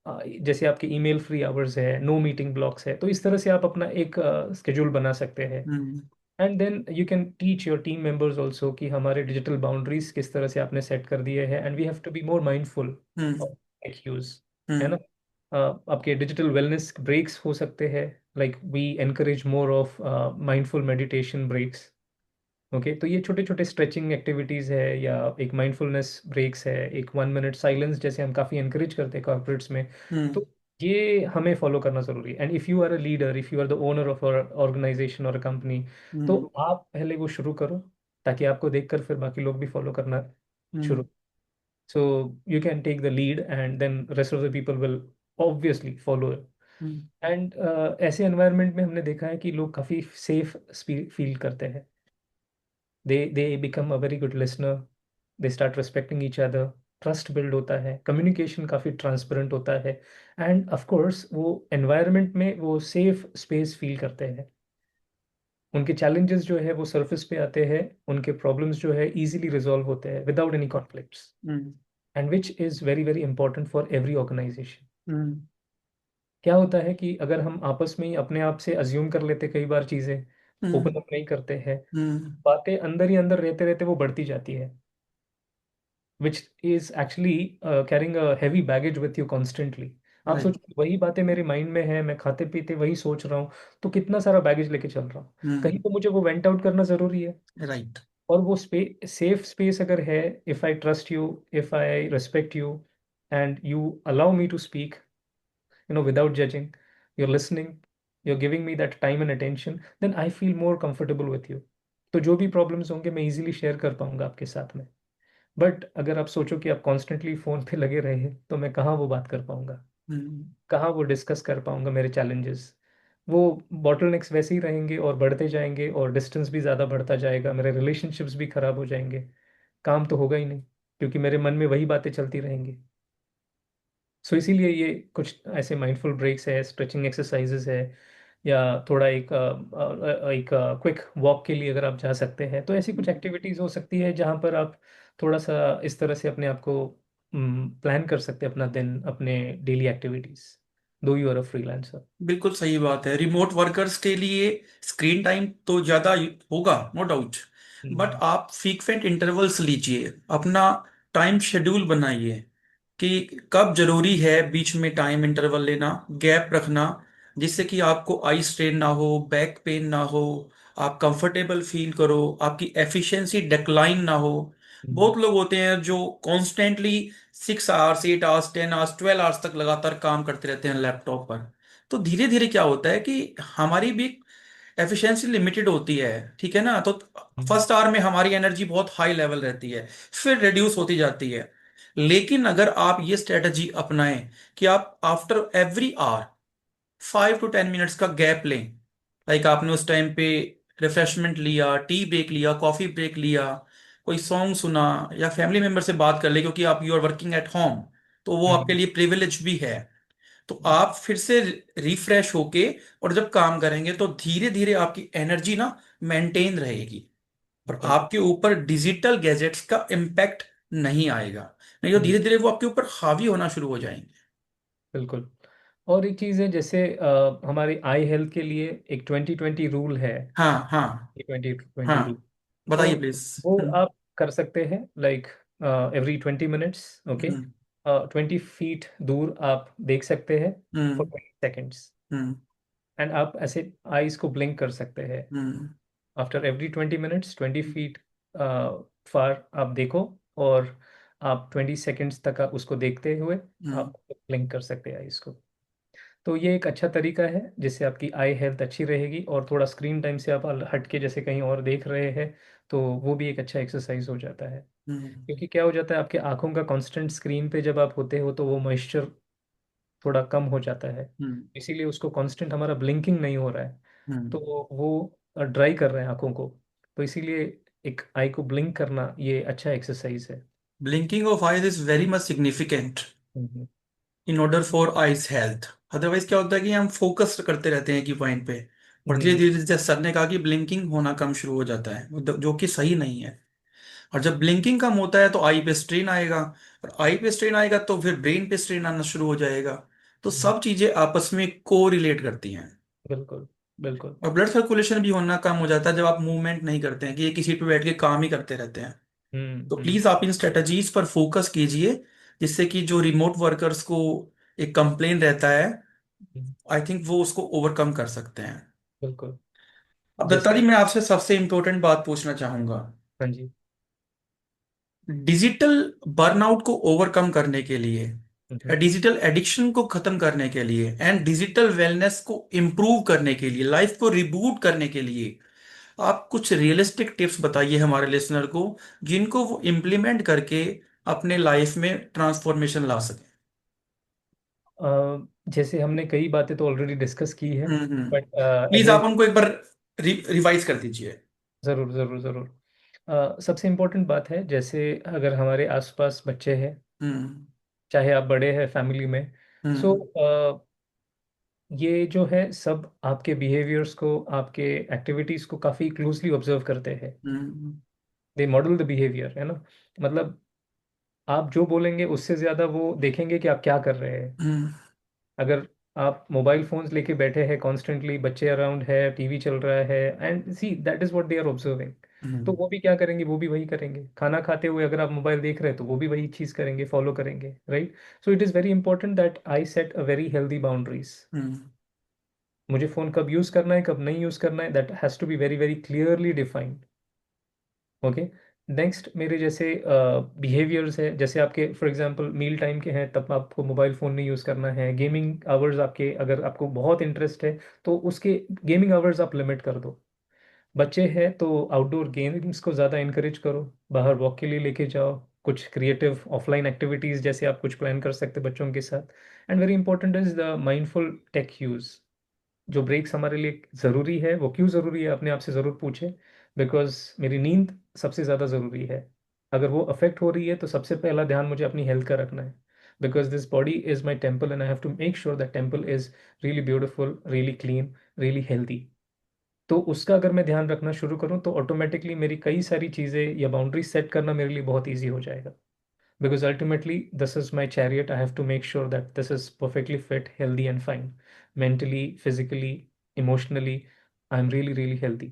जैसे आपके ईमेल फ्री आवर्स है, नो मीटिंग ब्लॉक्स है, तो इस तरह से आप अपना एक स्केड्यूल बना सकते हैं।
Hmm.
And then you can teach your team members also कि हमारे डिजिटल बाउंड्रीज किस तरह से आपने सेट कर दिए हैं, and we have to be more mindful
hmm.
Of tech use, है ना।
हम्म।
आपके डिजिटल वेलनेस ब्रेक्स हो सकते हैं, like we encourage more of mindful meditation breaks. Okay, तो ये छोटे छोटे स्ट्रेचिंग एक्टिविटीज है या एक माइंडफुलनेस ब्रेक्स है, एक 1 मिनट साइलेंस जैसे हम काफ़ी इंकरेज करते हैं कॉर्पोरेट्स में।
हम्म।
तो ये हमें फॉलो करना जरूरी है। And if you are a leader, if you are the owner of organisation और अ कंपनी, तो
हम्म।
आप पहले वो शुरू करो, ताकि आपको देखकर फिर बाकी लोग भी फॉलो करना
हम्म।
शुरू। So you can take the lead and then rest of the people will obviously follow.
Hmm.
And ऐसे एनवायरनमेंट में हमने देखा है कि लोग काफ़ी सेफ फील करते हैं। they become a very good listener, they start respecting each other, trust build होता है, कम्युनिकेशन काफ़ी ट्रांसपेरेंट होता है, एंड ऑफ कोर्स वो एनवायरनमेंट में वो सेफ स्पेस फील करते हैं। उनके चैलेंजेस जो है वो सरफेस पे आते हैं, उनके प्रॉब्लम्स जो है इजीली रिजॉल्व होते हैं without any conflicts,
hmm.
And which is very very important for every organisation.
Hmm.
क्या होता है कि अगर हम आपस में ही अपने आप से अज्यूम कर लेते कई बार चीज़ें,
हम्म।
ओपन अप नहीं करते हैं,
हम्म।
बातें अंदर ही अंदर रहते रहते वो बढ़ती जाती है, which is actually carrying a heavy baggage with you constantly। आप
राइट।
सोचो वही बातें मेरे माइंड में है, मैं खाते पीते वही सोच रहा हूँ, तो कितना सारा बैगेज लेके चल रहा हूँ। कहीं
हम्म।
तो मुझे वो वेंट आउट करना जरूरी है।
राइट।
और वो सेफ स्पेस अगर है, if I trust you, if I respect you, and you allow me to speak, without judging, you're listening, you're giving me that time and attention, then I feel more comfortable with you। तो जो भी problems होंगे मैं easily share कर पाऊंगा आपके साथ में। बट अगर आप सोचो कि आप कॉन्स्टेंटली फोन पे लगे रहे, तो मैं कहाँ वो बात कर पाऊंगा,
हम्म।
कहाँ वो डिस्कस कर पाऊंगा मेरे चैलेंजेस। वो बॉटलनेक्स वैसे ही रहेंगे और बढ़ते जाएंगे, और डिस्टेंस भी ज़्यादा बढ़ता जाएगा, मेरे रिलेशनशिप्स भी खराब हो जाएंगे। काम तो होगा ही नहीं, क्योंकि मेरे मन में वही बातें चलती रहेंगी। सो इसीलिए ये कुछ ऐसे माइंडफुल ब्रेक्स है, स्ट्रेचिंग एक्सरसाइजेस है, या थोड़ा एक क्विक वॉक के लिए अगर आप जा सकते हैं, तो ऐसी कुछ
हम्म।
एक्टिविटीज हो सकती है जहाँ पर आप थोड़ा सा इस तरह से अपने आप को प्लान कर सकते हैं, अपना दिन, अपने डेली एक्टिविटीज, दो यू आर अ फ्रीलांसर।
बिल्कुल सही बात है। रिमोट वर्कर्स के लिए स्क्रीन टाइम तो ज्यादा होगा, नो डाउट। बट
हम्म।
आप फ्रीक्वेंट इंटरवल्स लीजिए, अपना टाइम शेड्यूल बनाइए कि कब जरूरी है बीच में टाइम इंटरवल लेना, गैप रखना, जिससे कि आपको आई स्ट्रेन ना हो, बैक पेन ना हो, आप कंफर्टेबल फील करो, आपकी एफिशिएंसी डिक्लाइन ना हो।
हम्म।
बहुत लोग होते हैं जो constantly 6 hours, 8 hours, 10 hours, 12 hours तक लगातार काम करते रहते हैं लैपटॉप पर। तो धीरे धीरे क्या होता है कि हमारी भी एफिशिएंसी लिमिटेड होती है, ठीक है ना। तो
हम्म।
फर्स्ट आवर में हमारी एनर्जी बहुत हाई लेवल रहती है, फिर रिड्यूस होती जाती है। लेकिन अगर आप ये स्ट्रेटजी अपनाएं कि आप after every hour 5 to 10 minutes का गैप लें, लाइक आपने उस टाइम पे रिफ्रेशमेंट लिया, टी ब्रेक लिया, कॉफी ब्रेक लिया, कोई सॉन्ग सुना, या फैमिली मेंबर से बात कर ले, क्योंकि आप you are working at home, तो वो आपके
हम्म।
लिए प्रिविलेज भी है। तो आप फिर से रिफ्रेश होके और जब काम करेंगे तो धीरे धीरे आपकी एनर्जी ना मेंटेन रहेगी, और
बिल्कुल।
आपके ऊपर डिजिटल गैजेट्स का इम्पैक्ट नहीं आएगा। नहीं तो
हम्म।
धीरे धीरे वो आपके ऊपर हावी होना शुरू हो जाएंगे।
बिल्कुल। और एक चीज़ है, जैसे हमारी आई हेल्थ के लिए एक 2020 रूल है।
हाँ। हाँ।
2020 रूल,
हाँ,
तो
बताइए प्लीज।
वो
हम्म।
आप कर सकते हैं, लाइक एवरी 20 मिनट्स, ओके,
हम्म।
20 फीट दूर आप देख सकते हैं for
hmm.
20 seconds,
hmm.
And आप ऐसे आईज को ब्लिंक कर सकते हैं।
हम्म।
आफ्टर एवरी 20 मिनट्स 20 फीट फार आप देखो, और आप 20 सेकेंड्स तक आप उसको देखते हुए
हम्म।
आप ब्लिंक कर सकते हैं आईज को। तो ये एक अच्छा तरीका है जिससे आपकी आई हेल्थ अच्छी रहेगी, और थोड़ा स्क्रीन टाइम से आप हट के जैसे कहीं और देख रहे हैं, तो वो भी एक अच्छा एक्सरसाइज हो जाता है।
हम्म।
क्योंकि क्या हो जाता है, आपके आंखों का कांस्टेंट स्क्रीन पे जब आप होते हो तो वो मॉइस्चर थोड़ा कम हो जाता है,
हम्म।
इसीलिए उसको कांस्टेंट हमारा ब्लिंकिंग नहीं हो रहा है,
हम्म।
तो वो ड्राई कर रहे हैं आंखों को। तो इसीलिए एक आई को ब्लिंक करना ये अच्छा एक्सरसाइज है।
Blinking of eyes is very much significant
hmm.
In order for eyes health. Otherwise क्या होता है कि हम फोकस करते रहते हैं कि पॉइंट पे, और धीरे
हम्म।
धीरे जैसे सर ने कहा कि ब्लिंकिंग होना कम शुरू हो जाता है, जो कि सही नहीं है। और जब ब्लिंकिंग कम होता है तो आई पे स्ट्रेन आएगा, और आई पे स्ट्रेन आएगा तो फिर ब्रेन पे स्ट्रेन आना शुरू हो जाएगा। तो
हम्म।
सब चीजें आपस में को रिलेट करती हैं।
बिल्कुल बिल्कुल।
और ब्लड सर्कुलेशन भी होना कम हो जाता है जब आप मूवमेंट नहीं करते हैं, कि एक ही सीट पे बैठ के काम ही करते रहते हैं। तो
हम्म।
प्लीज आप इन स्ट्रेटजीज पर फोकस कीजिए, जिससे कि जो रिमोट वर्कर्स को एक कंप्लेन रहता है,
हम्म।
आई थिंक वो उसको ओवरकम कर सकते हैं।
बिल्कुल।
अब दत्ता
जैसे
जी, मैं आपसे सबसे इंपॉर्टेंट बात पूछना चाहूंगा।
हाँ जी।
डिजिटल बर्नआउट को ओवरकम करने के लिए,
हम्म।
डिजिटल एडिक्शन को खत्म करने के लिए, एंड डिजिटल वेलनेस को इम्प्रूव करने के लिए, लाइफ को रिबूट करने के लिए, आप कुछ रियलिस्टिक टिप्स बताइए हमारे लिसनर को, जिनको वो इम्प्लीमेंट करके अपने लाइफ में ट्रांसफॉर्मेशन ला सके।
जैसे हमने कई बातें तो ऑलरेडी डिस्कस की है, बट
प्लीज आप
अगेन
उनको एक बार रिवाइज कर दीजिए।
ज़रूर ज़रूर ज़रूर। सबसे इम्पोर्टेंट बात है, जैसे अगर हमारे आसपास बच्चे हैं,
हम्म।
चाहे आप बड़े हैं फैमिली में, सो
हम्म।
ये जो है सब आपके बिहेवियर्स को, आपके एक्टिविटीज़ को काफ़ी क्लोजली ऑब्जर्व करते हैं।
हम्म।
दे मॉडल द बिहेवियर, है ना। मतलब आप जो बोलेंगे उससे ज़्यादा वो देखेंगे कि आप क्या कर रहे हैं।
हम्म।
अगर आप मोबाइल फोन्स लेके बैठे हैं कॉन्स्टेंटली, बच्चे अराउंड है, टीवी चल रहा है, and see that is what they are observing, तो
हम्म।
वो भी क्या करेंगे, वो भी वही करेंगे। खाना खाते हुए अगर आप मोबाइल देख रहे हैं तो वो भी वही चीज़ करेंगे, फॉलो करेंगे, right. So it is very important that I set a very healthy boundaries.
Hmm.
मुझे फ़ोन कब यूज़ करना है, कब नहीं यूज़ करना है, that has to be very very clearly defined. Okay. Next, मेरे जैसे बिहेवियर्स है, जैसे आपके फॉर एग्जांपल मील टाइम के हैं, तब आपको मोबाइल फ़ोन नहीं यूज़ करना है। गेमिंग आवर्स आपके, अगर आपको बहुत इंटरेस्ट है तो उसके गेमिंग आवर्स आप लिमिट कर दो। बच्चे हैं तो आउटडोर गेम्स को ज़्यादा इंकरेज करो, बाहर वॉक के लिए लेके जाओ, कुछ क्रिएटिव ऑफलाइन एक्टिविटीज़ जैसे आप कुछ प्लान कर सकते हैं बच्चों के साथ। And very important is the mindful tech use. जो ब्रेक्स हमारे लिए ज़रूरी है, वो क्यों ज़रूरी है अपने आप से ज़रूर पूछें। बिकॉज मेरी नींद सबसे ज़्यादा ज़रूरी है। अगर वो अफेक्ट हो रही है तो सबसे पहला ध्यान मुझे अपनी हेल्थ का रखना है। Because this body is my temple and I have to make sure that temple is really beautiful, really clean, really healthy. तो उसका अगर मैं ध्यान रखना शुरू करूँ तो ऑटोमेटिकली मेरी कई सारी चीज़ें या बाउंड्री सेट करना मेरे लिए बहुत ईजी हो जाएगा। Because ultimately this is my chariot, I have to make sure that this is perfectly fit, healthy and fine, mentally, physically, emotionally, I'm really really healthy।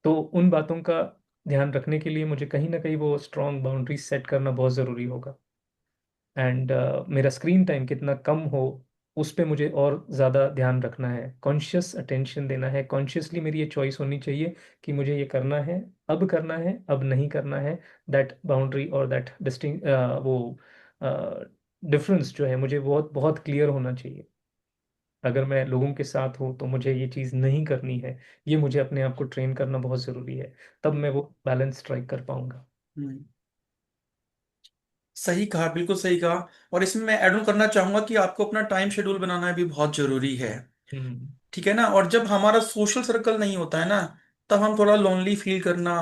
तो उन बातों का ध्यान रखने के लिए मुझे कहीं ना कहीं वो स्ट्रॉन्ग बाउंड्री सेट करना बहुत ज़रूरी होगा। एंड मेरा स्क्रीन टाइम कितना कम हो, उस पे मुझे और ज़्यादा ध्यान रखना है, कॉन्शियस अटेंशन देना है। कॉन्शियसली मेरी ये चॉइस होनी चाहिए कि मुझे ये करना है, अब करना है, अब नहीं करना है। दैट बाउंड्री और दैट डिस्टिंग वो डिफरेंस जो है मुझे बहुत बहुत क्लियर होना चाहिए। अगर मैं लोगों के साथ हूँ तो मुझे ये चीज़ नहीं करनी है, ये मुझे अपने आप को ट्रेन करना बहुत ज़रूरी है, तब मैं वो बैलेंस स्ट्राइक कर पाऊंगा।
हम्म। सही कहा, बिल्कुल सही कहा। और इसमें मैं ऐड ऑन करना चाहूंगा कि आपको अपना टाइम शेड्यूल बनाना भी बहुत जरूरी है।
हम्म।
ठीक है ना। और जब हमारा सोशल सर्कल नहीं होता है ना, तब हम थोड़ा लोनली फील करना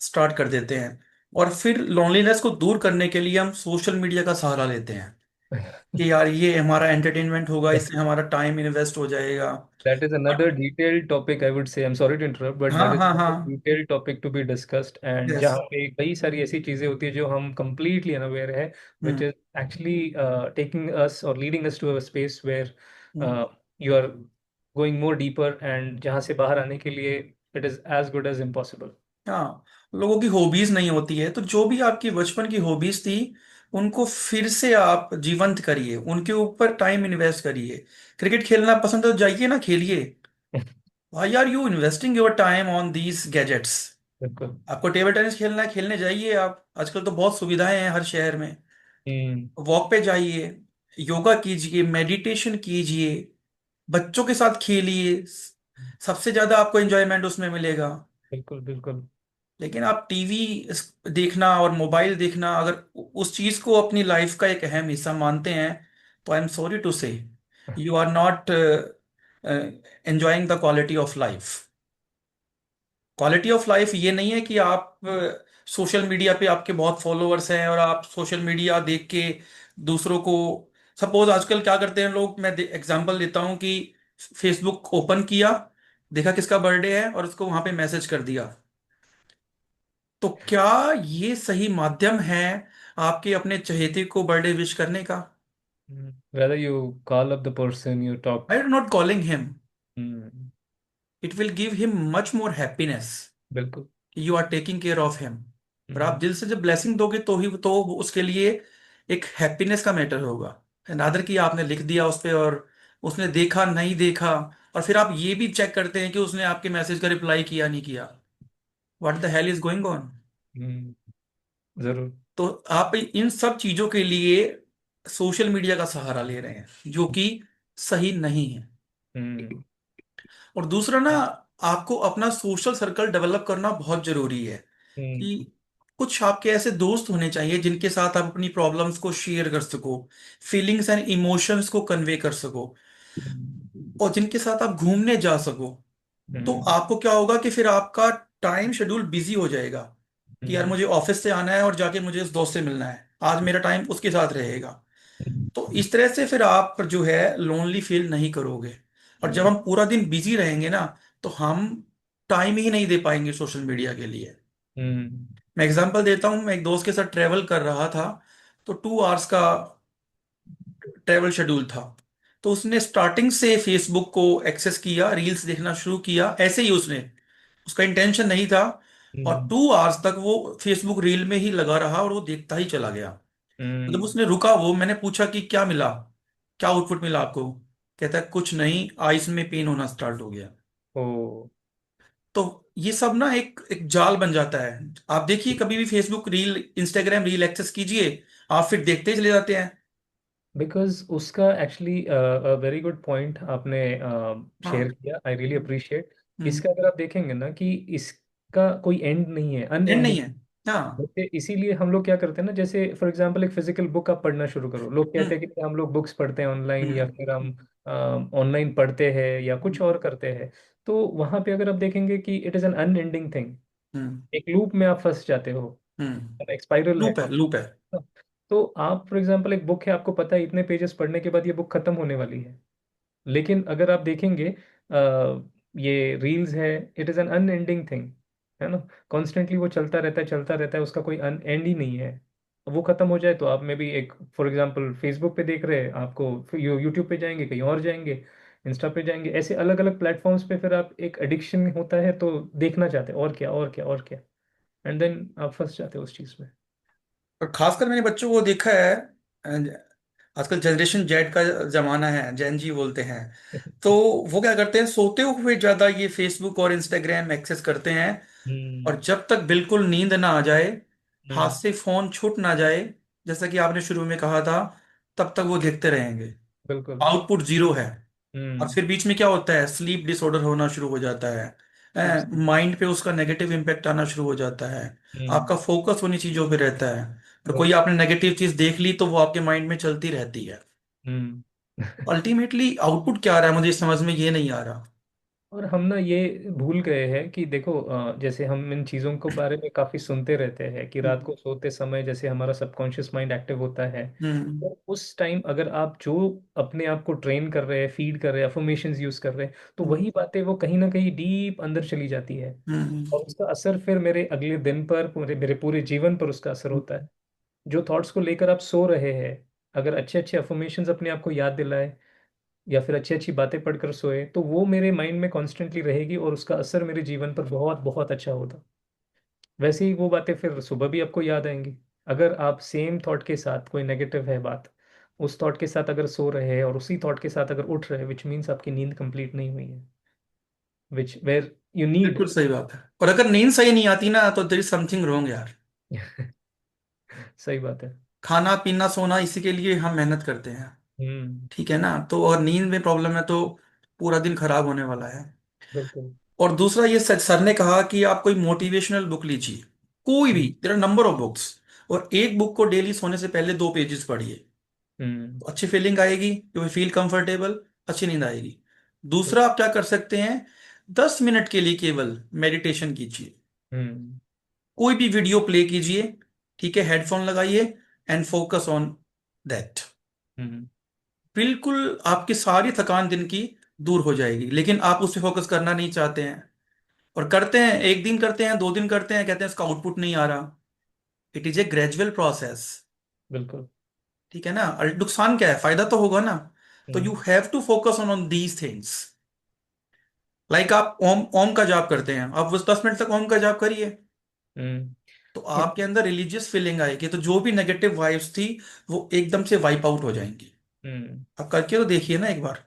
स्टार्ट कर देते हैं। और फिर लोनलीनेस को दूर करने के लिए हम सोशल मीडिया का सहारा लेते हैं, कि यार ये हमारा एंटरटेनमेंट होगा, इससे हमारा टाइम इन्वेस्ट हो जाएगा।
That is
but
another detailed topic, I would say. I'm sorry to interrupt, but
हाँ
that is
हाँ हाँ।
another detailed topic to be discussed. And
yes.
जहाँ पे कई सारी ऐसी चीजें होती है जो हम completely unaware है, which
hmm.
is actually taking us or leading us to a space where
hmm.
you are going more deeper, and जहाँ से बाहर आने के लिए it is as good as impossible.
हाँ, लोगों की हॉबीज नहीं होती है, तो जो भी आपकी बचपन की हॉबीज थी उनको फिर से आप जीवंत करिए, उनके ऊपर टाइम इन्वेस्ट करिए। क्रिकेट खेलना पसंद है तो जाइए ना, खेलिए। Why are you investing your time on these gadgets?
बिल्कुल।
आपको टेबल टेनिस खेलना है, खेलने जाइए आप, आजकल तो बहुत सुविधाएं हैं हर शहर में।
हम्म।
वॉक पे जाइए, योगा कीजिए, मेडिटेशन कीजिए। बच्चों के साथ खेलिए, सबसे ज्यादा आपको एंजॉयमेंट उसमें मिलेगा।
बिल्कुल बिल्कुल।
लेकिन आप टीवी देखना और मोबाइल देखना अगर उस चीज को अपनी लाइफ का एक अहम हिस्सा मानते हैं, तो I am sorry to say you are not enjoying the quality of life. Quality of life ये नहीं है कि आप सोशल मीडिया पे आपके बहुत फॉलोअर्स हैं और आप सोशल मीडिया देख के दूसरों को, सपोज आजकल क्या करते हैं लोग, मैं एग्जांपल देता हूँ कि फेसबुक ओपन किया, देखा किसका बर्थडे है और उसको वहां पे मैसेज कर दिया। तो क्या ये सही माध्यम है आपके अपने चहेते को बर्थडे विश करने का?
Whether you call up the person you
I
talk.
Am not calling him,
hmm.
It will give him much more happiness,
बिल्कुल।
You are taking care of him. और आप
हम्म।
दिल से जब ब्लेसिंग दोगे तो ही तो वो उसके लिए एक हैप्पीनेस का मैटर होगा। नादर कि आपने लिख दिया उस पे और उसने देखा नहीं देखा, और फिर आप ये भी चेक करते हैं कि उसने आपके मैसेज का रिप्लाई किया नहीं किया। What the hell is going on?
जरूर।
तो आप इन सब चीजों के लिए सोशल मीडिया का सहारा ले रहे हैं, जो कि सही नहीं है।
हम्म।
और दूसरा ना, आपको अपना सोशल सर्कल डेवलप करना बहुत जरूरी है
हम्म।
कि कुछ आपके ऐसे दोस्त होने चाहिए जिनके साथ आप अपनी प्रॉब्लम्स को शेयर कर सको, फीलिंग्स एंड इमोशंस को कन्वे कर सको, और जिनके साथ आप घूमने जा सको। तो
हम्म।
आपको क्या होगा कि फिर आपका टाइम शेड्यूल बिजी हो जाएगा कि यार
हम्म।
मुझे ऑफिस से आना है और जाके मुझे उस दोस्त से मिलना है, आज मेरा टाइम उसके साथ रहेगा। तो इस तरह से फिर आप जो है लोनली फील नहीं करोगे। और जब हम पूरा दिन बिजी रहेंगे ना, तो हम टाइम ही नहीं दे पाएंगे सोशल मीडिया के लिए।
हम्म।
मैं एग्जांपल देता हूँ, मैं एक दोस्त के साथ ट्रेवल कर रहा था, तो 2 आवर्स का ट्रेवल शेड्यूल था। तो उसने स्टार्टिंग से फेसबुक को एक्सेस किया, रील्स देखना शुरू किया ऐसे ही, उसने, उसका इंटेंशन नहीं था। और
हम्म।
2 आवर्स तक वो फेसबुक रील में ही लगा रहा और वो देखता ही चला गया। जब
हम्म।
उसने रुका, वो मैंने पूछा कि क्या मिला, क्या आउटपुट मिला आपको? कहता है कुछ नहीं, आइस में पेन होना स्टार्ट हो गया।
ओ।
तो ये सब ना एक एक जाल बन जाता है। आप देखिए कभी भी Facebook reel, Instagram reel access कीजिए, आप फिर देखते ही चले जाते हैं।
बिकॉज उसका एक्चुअली वेरी गुड पॉइंट आपने शेयर
हाँ।
किया, आई रियली अप्रिशिएट।
हम्म।
इसका अगर आप देखेंगे ना कि इसका कोई एंड नहीं है,
एंड नहीं
अनएंडिंग।
है। हाँ।
जैसे इसीलिए हम लोग क्या करते हैं ना, जैसे फॉर एग्जांपल एक फिजिकल बुक आप पढ़ना शुरू करो, लोग कहते
हम्म।
हैं कि हम लोग बुक्स पढ़ते हैं ऑनलाइन, या
हम्म।
फिर हम ऑनलाइन पढ़ते हैं या कुछ और करते हैं। तो वहां पे अगर आप देखेंगे कि it is an unending thing,
hmm.
एक लूप में आप फंस जाते हो, एक स्पाइरल है।
लूप है, लूप है।
तो आप फॉर एग्जांपल एक बुक है, आपको पता है इतने पेजेस पढ़ने के बाद ये बुक खत्म होने वाली है। लेकिन अगर आप देखेंगे ये रील्स है, it is an unending thing, है ना। कॉन्स्टेंटली वो चलता रहता है, चलता रहता है, उसका कोई एंड ही नहीं है। वो खत्म हो जाए तो आप में भी एक, फॉर एग्जांपल फेसबुक पे देख रहे हैं, आपको फिर यूट्यूब पे जाएंगे, कहीं और जाएंगे, इंस्टा पे जाएंगे, ऐसे अलग अलग प्लेटफॉर्म्स पे फिर आप एक एडिक्शन होता है, तो देखना चाहते हैं और क्या और क्या और क्या, एंड देन आप फंस जाते हो उस चीज में।
और खासकर मैंने बच्चों को देखा है, आजकल जनरेशन जेड का जमाना है, जेन जी बोलते हैं। तो वो क्या करते हैं, सोते हुए ज्यादा ये फेसबुक और इंस्टाग्राम एक्सेस करते हैं। और
हम्म।
जब तक बिल्कुल नींद ना आ जाए, हाथ
हम्म।
से फोन छूट ना जाए, जैसा कि आपने शुरू में कहा था, तब तक वो देखते रहेंगे।
बिल्कुल।
आउटपुट जीरो है। और
हम्म।
फिर बीच में क्या होता है, स्लीप डिसऑर्डर होना शुरू हो जाता है, माइंड पे उसका नेगेटिव इम्पैक्ट आना शुरू हो जाता है।
हम्म।
आपका फोकस उन्हीं चीजों पे रहता है, और कोई
बिल्कुल।
आपने नेगेटिव चीज देख ली तो वो आपके माइंड में चलती रहती है।
हम्म।
अल्टीमेटली आउटपुट क्या आ रहा है, मुझे समझ में ये नहीं आ रहा।
और हम ना ये भूल गए हैं कि देखो, जैसे हम इन चीज़ों को बारे में काफ़ी सुनते रहते हैं कि रात
हम्म।
को सोते समय जैसे हमारा सबकॉन्शियस माइंड एक्टिव होता है।
हम्म।
तो उस टाइम अगर आप जो अपने आप को ट्रेन कर रहे हैं, फीड कर रहे हैं, अफर्मेशंस यूज कर रहे हैं, तो
हम्म।
वही बातें वो कहीं ना कहीं डीप अंदर चली जाती है।
हम्म।
और उसका असर फिर मेरे अगले दिन पर, पूरे मेरे पूरे जीवन पर उसका असर होता है। जो थॉट्स को लेकर आप सो रहे हैं, अगर अच्छे अच्छे अफर्मेशंस अपने आप को याद दिलाए, या फिर अच्छी अच्छी बातें पढ़कर सोए, तो वो मेरे माइंड में कॉन्स्टेंटली रहेगी और उसका असर मेरे जीवन पर बहुत बहुत अच्छा होता। वैसे ही वो बातें फिर सुबह भी आपको याद आएंगी। अगर आप सेम थॉट के साथ, कोई नेगेटिव है बात, उस थॉट के साथ अगर सो रहे हैं और उसी थॉट के साथ अगर उठ रहे हैं, विच मीन्स आपकी नींद कंप्लीट नहीं हुई है, विच वेयर यू नीड।
बिल्कुल सही बात है। और अगर नींद सही नहीं आती ना, तो देयर इज समथिंग रॉन्ग यार।
सही बात है।
खाना पीना सोना इसी के लिए हम मेहनत करते हैं,
हम्म।
ठीक है ना? तो और नींद में प्रॉब्लम है तो पूरा दिन खराब होने वाला है।
बिल्कुल।
और दूसरा, ये सर ने कहा कि आप कोई मोटिवेशनल बुक लीजिए, कोई भी,
hmm.
There are number of books, और एक बुक को डेली सोने से पहले 2 पेजेस पढ़िए।
हम्म।
तो अच्छी फीलिंग आएगी, यू विल फील कंफर्टेबल, अच्छी नींद आएगी। दूसरा, आप क्या कर सकते हैं, 10 मिनट के लिए केवल मेडिटेशन कीजिए।
हम्म।
कोई भी वीडियो प्ले कीजिए, ठीक है, हेडफोन लगाइए, एंड फोकस ऑन दैट।
हम्म।
बिल्कुल आपकी सारी थकान दिन की दूर हो जाएगी। लेकिन आप उस पर फोकस करना नहीं चाहते हैं, और करते हैं, एक दिन करते हैं, 2 दिन करते हैं, कहते हैं इसका आउटपुट नहीं आ रहा। It is a gradual process.
बिल्कुल।
ठीक है ना, नुकसान क्या है, फायदा तो होगा ना। तो you
hmm.
Have to focus on on these things. Like आप ओम ओम का जाप करते हैं, आप बस 10 मिनट तक ओम का जाप करिए,
हम्म।
तो
ये-
आपके अंदर रिलीजियस फीलिंग आएगी, तो जो भी नेगेटिव वाइब्स थी वो एकदम से वाइप आउट हो जाएंगी।
हम्म।
आप करके तो देखिए ना एक बार।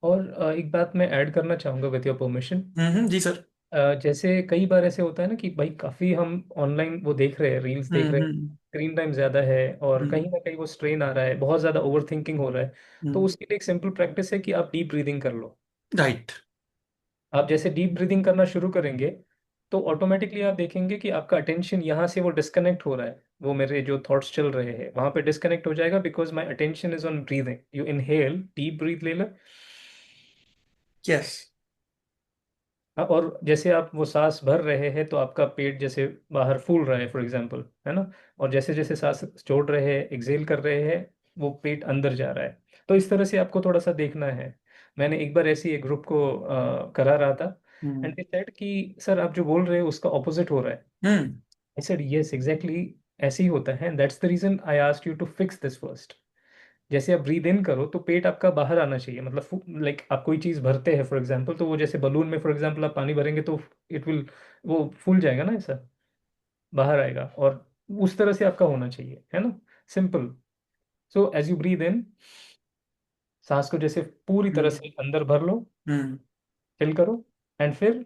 और एक बात मैं ऐड करना चाहूँगा विद योर परमिशन।
जी सर।
जैसे कई बार ऐसे होता है ना कि भाई काफ़ी हम ऑनलाइन वो देख रहे हैं, रील्स देख रहे हैं,
हम्म।
स्क्रीन टाइम ज़्यादा है, और कहीं
हम्म।
ना कहीं वो स्ट्रेन आ रहा है, बहुत ज़्यादा ओवर थिंकिंग हो रहा है। तो
हम्म।
उसके लिए एक सिंपल प्रैक्टिस है कि आप डीप ब्रीदिंग कर लो।
राइट।
आप जैसे डीप ब्रीदिंग करना शुरू करेंगे तो ऑटोमेटिकली आप देखेंगे कि आपका अटेंशन यहाँ से वो डिस्कनेक्ट हो रहा है, वो मेरे जो थॉट्स चल रहे हैं वहां पे डिस्कनेक्ट हो जाएगा, because my attention is on breathing. You inhale, deep breath ले लो।
यस।
और जैसे आप वो सांस भर रहे हैं तो आपका पेट जैसे बाहर फूल रहा है फॉर एग्जांपल, है ना। और जैसे जैसे सांस छोड़ रहे हैं, एक्सेल कर रहे हैं, वो पेट अंदर जा रहा है। तो इस तरह से आपको थोड़ा सा देखना है। मैंने एक बार ऐसी एक ग्रुप को करा रहा था,
हम्म।
एंड दे सेड कि सर आप जो बोल रहे हैं उसका ऑपोजिट हो रहा है।
Hmm.
I said yes exactly, ऐसे ही होता है, that's the reason I asked you to fix this first. जैसे आप ब्रीद इन करो तो पेट आपका बाहर आना चाहिए, मतलब लाइक आप कोई चीज भरते हैं फॉर एग्जांपल, तो वो जैसे बलून में फॉर एग्जांपल आप पानी भरेंगे तो इट विल, वो फूल जाएगा ना ऐसा, बाहर आएगा। और उस तरह से आपका होना चाहिए, है ना, simple. So as you breathe in, सांस को जैसे पूरी तरह
हम्म।
से अंदर भर लो,
हम्म।
फिल करो, एंड फिर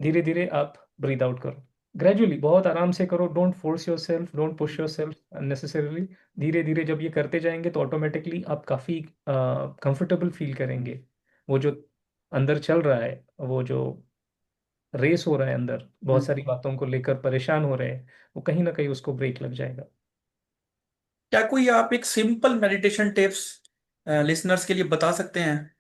धीरे धीरे आप ब्रीद आउट करो। ग्रेजुअली, बहुत आराम से करो, don't force your self, don't push your self unnecessarily. धीरे धीरे जब ये करते जाएंगे तो ऑटोमेटिकली आप काफ़ी कंफर्टेबल फील करेंगे। वो जो अंदर चल रहा है, वो जो रेस हो रहा है अंदर, बहुत सारी
हम्म।
बातों को लेकर परेशान हो रहे हैं, वो कहीं ना कहीं उसको ब्रेक लग जाएगा।
क्या कोई आप एक सिंपल मेडिटेशन टिप्स लिसनर्स के लिए बता सकते हैं,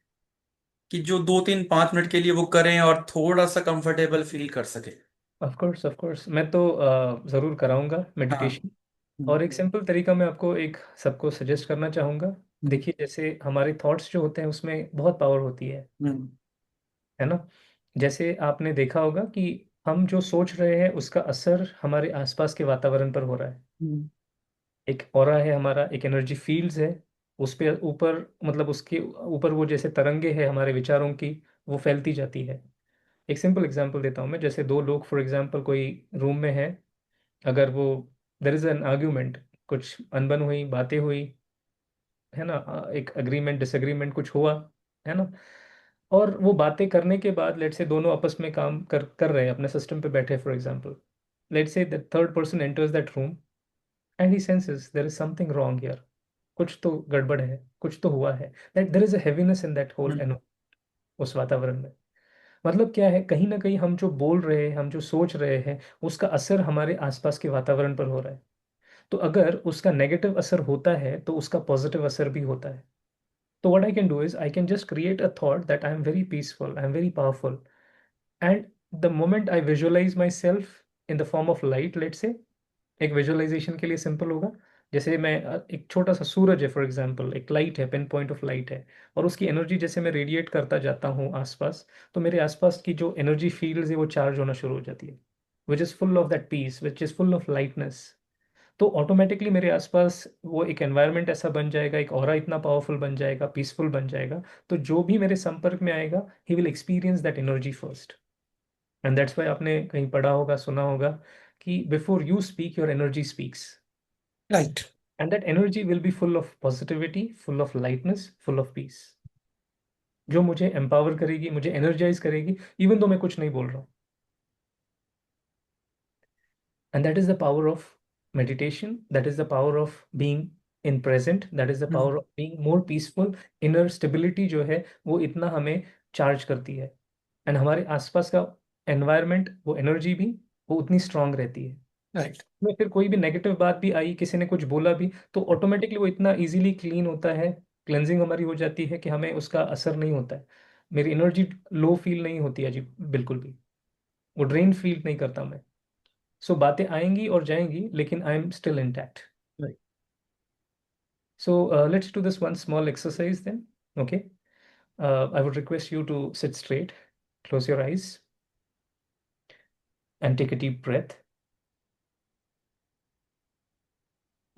कि जो 2 3 5 मिनट के लिए वो करें और थोड़ा सा कंफर्टेबल फील कर सके?
ऑफ कोर्स, ऑफ कोर्स, मैं तो ज़रूर कराऊंगा
हाँ।
मेडिटेशन।
हम्म।
और एक सिंपल तरीका मैं आपको एक सबको सजेस्ट करना चाहूँगा।
हम्म।
देखिए, जैसे हमारे थॉट्स जो होते हैं उसमें बहुत पावर होती
हम्म।
है ना। जैसे आपने देखा होगा कि हम जो सोच रहे हैं उसका असर हमारे आसपास के वातावरण पर हो रहा है।
हम्म।
एक ऑरा है हमारा, एक एनर्जी फील्ड्स है, उस पे ऊपर, मतलब उसके ऊपर वो जैसे तरंगे हैं हमारे विचारों की, वो फैलती जाती है। एक सिंपल एग्जांपल देता हूँ मैं। जैसे दो लोग फॉर एग्जांपल कोई रूम में है, अगर वो, देर इज एन आर्ग्यूमेंट, कुछ अनबन हुई, बातें हुई, है ना, एक अग्रीमेंट डिसएग्रीमेंट कुछ हुआ, है ना। और वो बातें करने के बाद लेट से दोनों आपस में काम कर कर रहे हैं, अपने सिस्टम पे बैठे for example, let say the third person enters that room and he senses there is something wrong here, कुछ तो गड़बड़ है, कुछ तो हुआ है, that there is a heaviness in that whole
hmm.
एनो, उस वातावरण में। मतलब क्या है, कहीं ना कहीं हम जो बोल रहे हैं, हम जो सोच रहे हैं, उसका असर हमारे आसपास के वातावरण पर हो रहा है। तो अगर उसका नेगेटिव असर होता है तो उसका पॉजिटिव असर भी होता है। So what I can do is I can just create a thought that I am very peaceful, I am very powerful. And the moment I visualize myself in the form of light, let's say, एक visualisation के लिए simple होगा। जैसे मैं एक छोटा सा सूरज है फॉर एग्जांपल, एक लाइट है, पिन पॉइंट ऑफ लाइट है, और उसकी एनर्जी जैसे मैं रेडिएट करता जाता हूँ आसपास, तो मेरे आसपास की जो एनर्जी फील्ड है वो चार्ज होना शुरू हो जाती है, which is full of that peace, which is full of lightness. तो ऑटोमेटिकली मेरे आसपास वो एक एनवायरनमेंट ऐसा बन जाएगा, एक ऑरा इतना पावरफुल बन जाएगा, पीसफुल बन जाएगा, तो जो भी मेरे संपर्क में आएगा he will experience that energy first. And that's why आपने कहीं पढ़ा होगा, सुना होगा कि before you speak your energy speaks.
Right.
And that energy will be full of positivity, full of lightness, full of piece, जो मुझे एम्पावर करेगी, मुझे एनर्जाइज करेगी, इवन दो मैं कुछ नहीं बोल रहा हूँ। And that is the power of meditation, that is the power of being in present, that is the
hmm.
power of being more peaceful। inner stability जो है वो इतना हमें चार्ज करती है। एंड हमारे आसपास का एनवायरनमेंट, वो एनर्जी भी वो उतनी स्ट्रांग रहती है।
राइट।
में फिर कोई भी नेगेटिव बात भी आई, किसी ने कुछ बोला भी, तो ऑटोमेटिकली वो इतना इजीली क्लीन होता है, क्लेंजिंग हमारी हो जाती है कि हमें उसका असर नहीं होता है। मेरी एनर्जी लो फील नहीं होती है जी, बिल्कुल भी। वो ड्रेन फील नहीं करता मैं। सो बातें आएंगी और जाएंगी, लेकिन I am still intact.
Right.
So let's do this one small exercise then. Okay. I would request you to sit straight, close your eyes, and take a deep breath.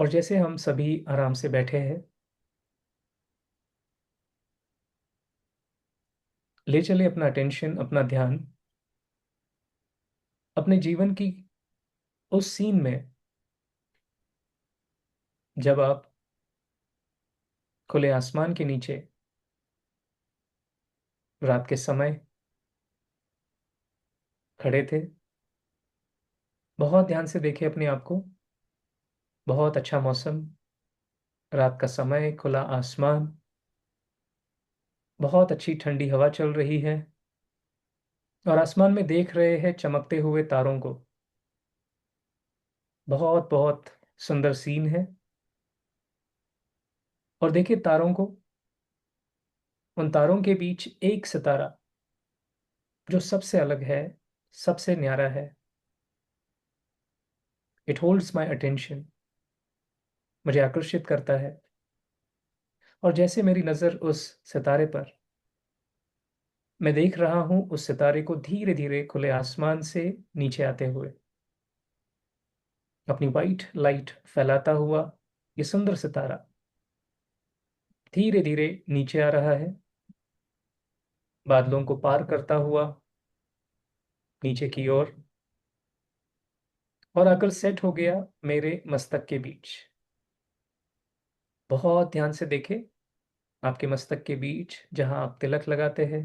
और जैसे हम सभी आराम से बैठे हैं, ले चले अपना अटेंशन, अपना ध्यान अपने जीवन की उस सीन में, जब आप खुले आसमान के नीचे रात के समय खड़े थे। बहुत ध्यान से देखें अपने आप को। बहुत अच्छा मौसम, रात का समय, खुला आसमान, बहुत अच्छी ठंडी हवा चल रही है, और आसमान में देख रहे हैं चमकते हुए तारों को। बहुत बहुत सुंदर सीन है। और देखिए तारों को, उन तारों के बीच एक सितारा जो सबसे अलग है, सबसे न्यारा है। इट होल्ड्स माई अटेंशन, मुझे आकर्षित करता है। और जैसे मेरी नज़र उस सितारे पर, मैं देख रहा हूं उस सितारे को धीरे धीरे खुले आसमान से नीचे आते हुए, अपनी वाइट लाइट फैलाता हुआ। ये सुंदर सितारा धीरे धीरे नीचे आ रहा है, बादलों को पार करता हुआ नीचे की ओर, और आकर सेट हो गया मेरे मस्तक के बीच। बहुत ध्यान से देखें, आपके मस्तक के बीच जहां आप तिलक लगाते हैं,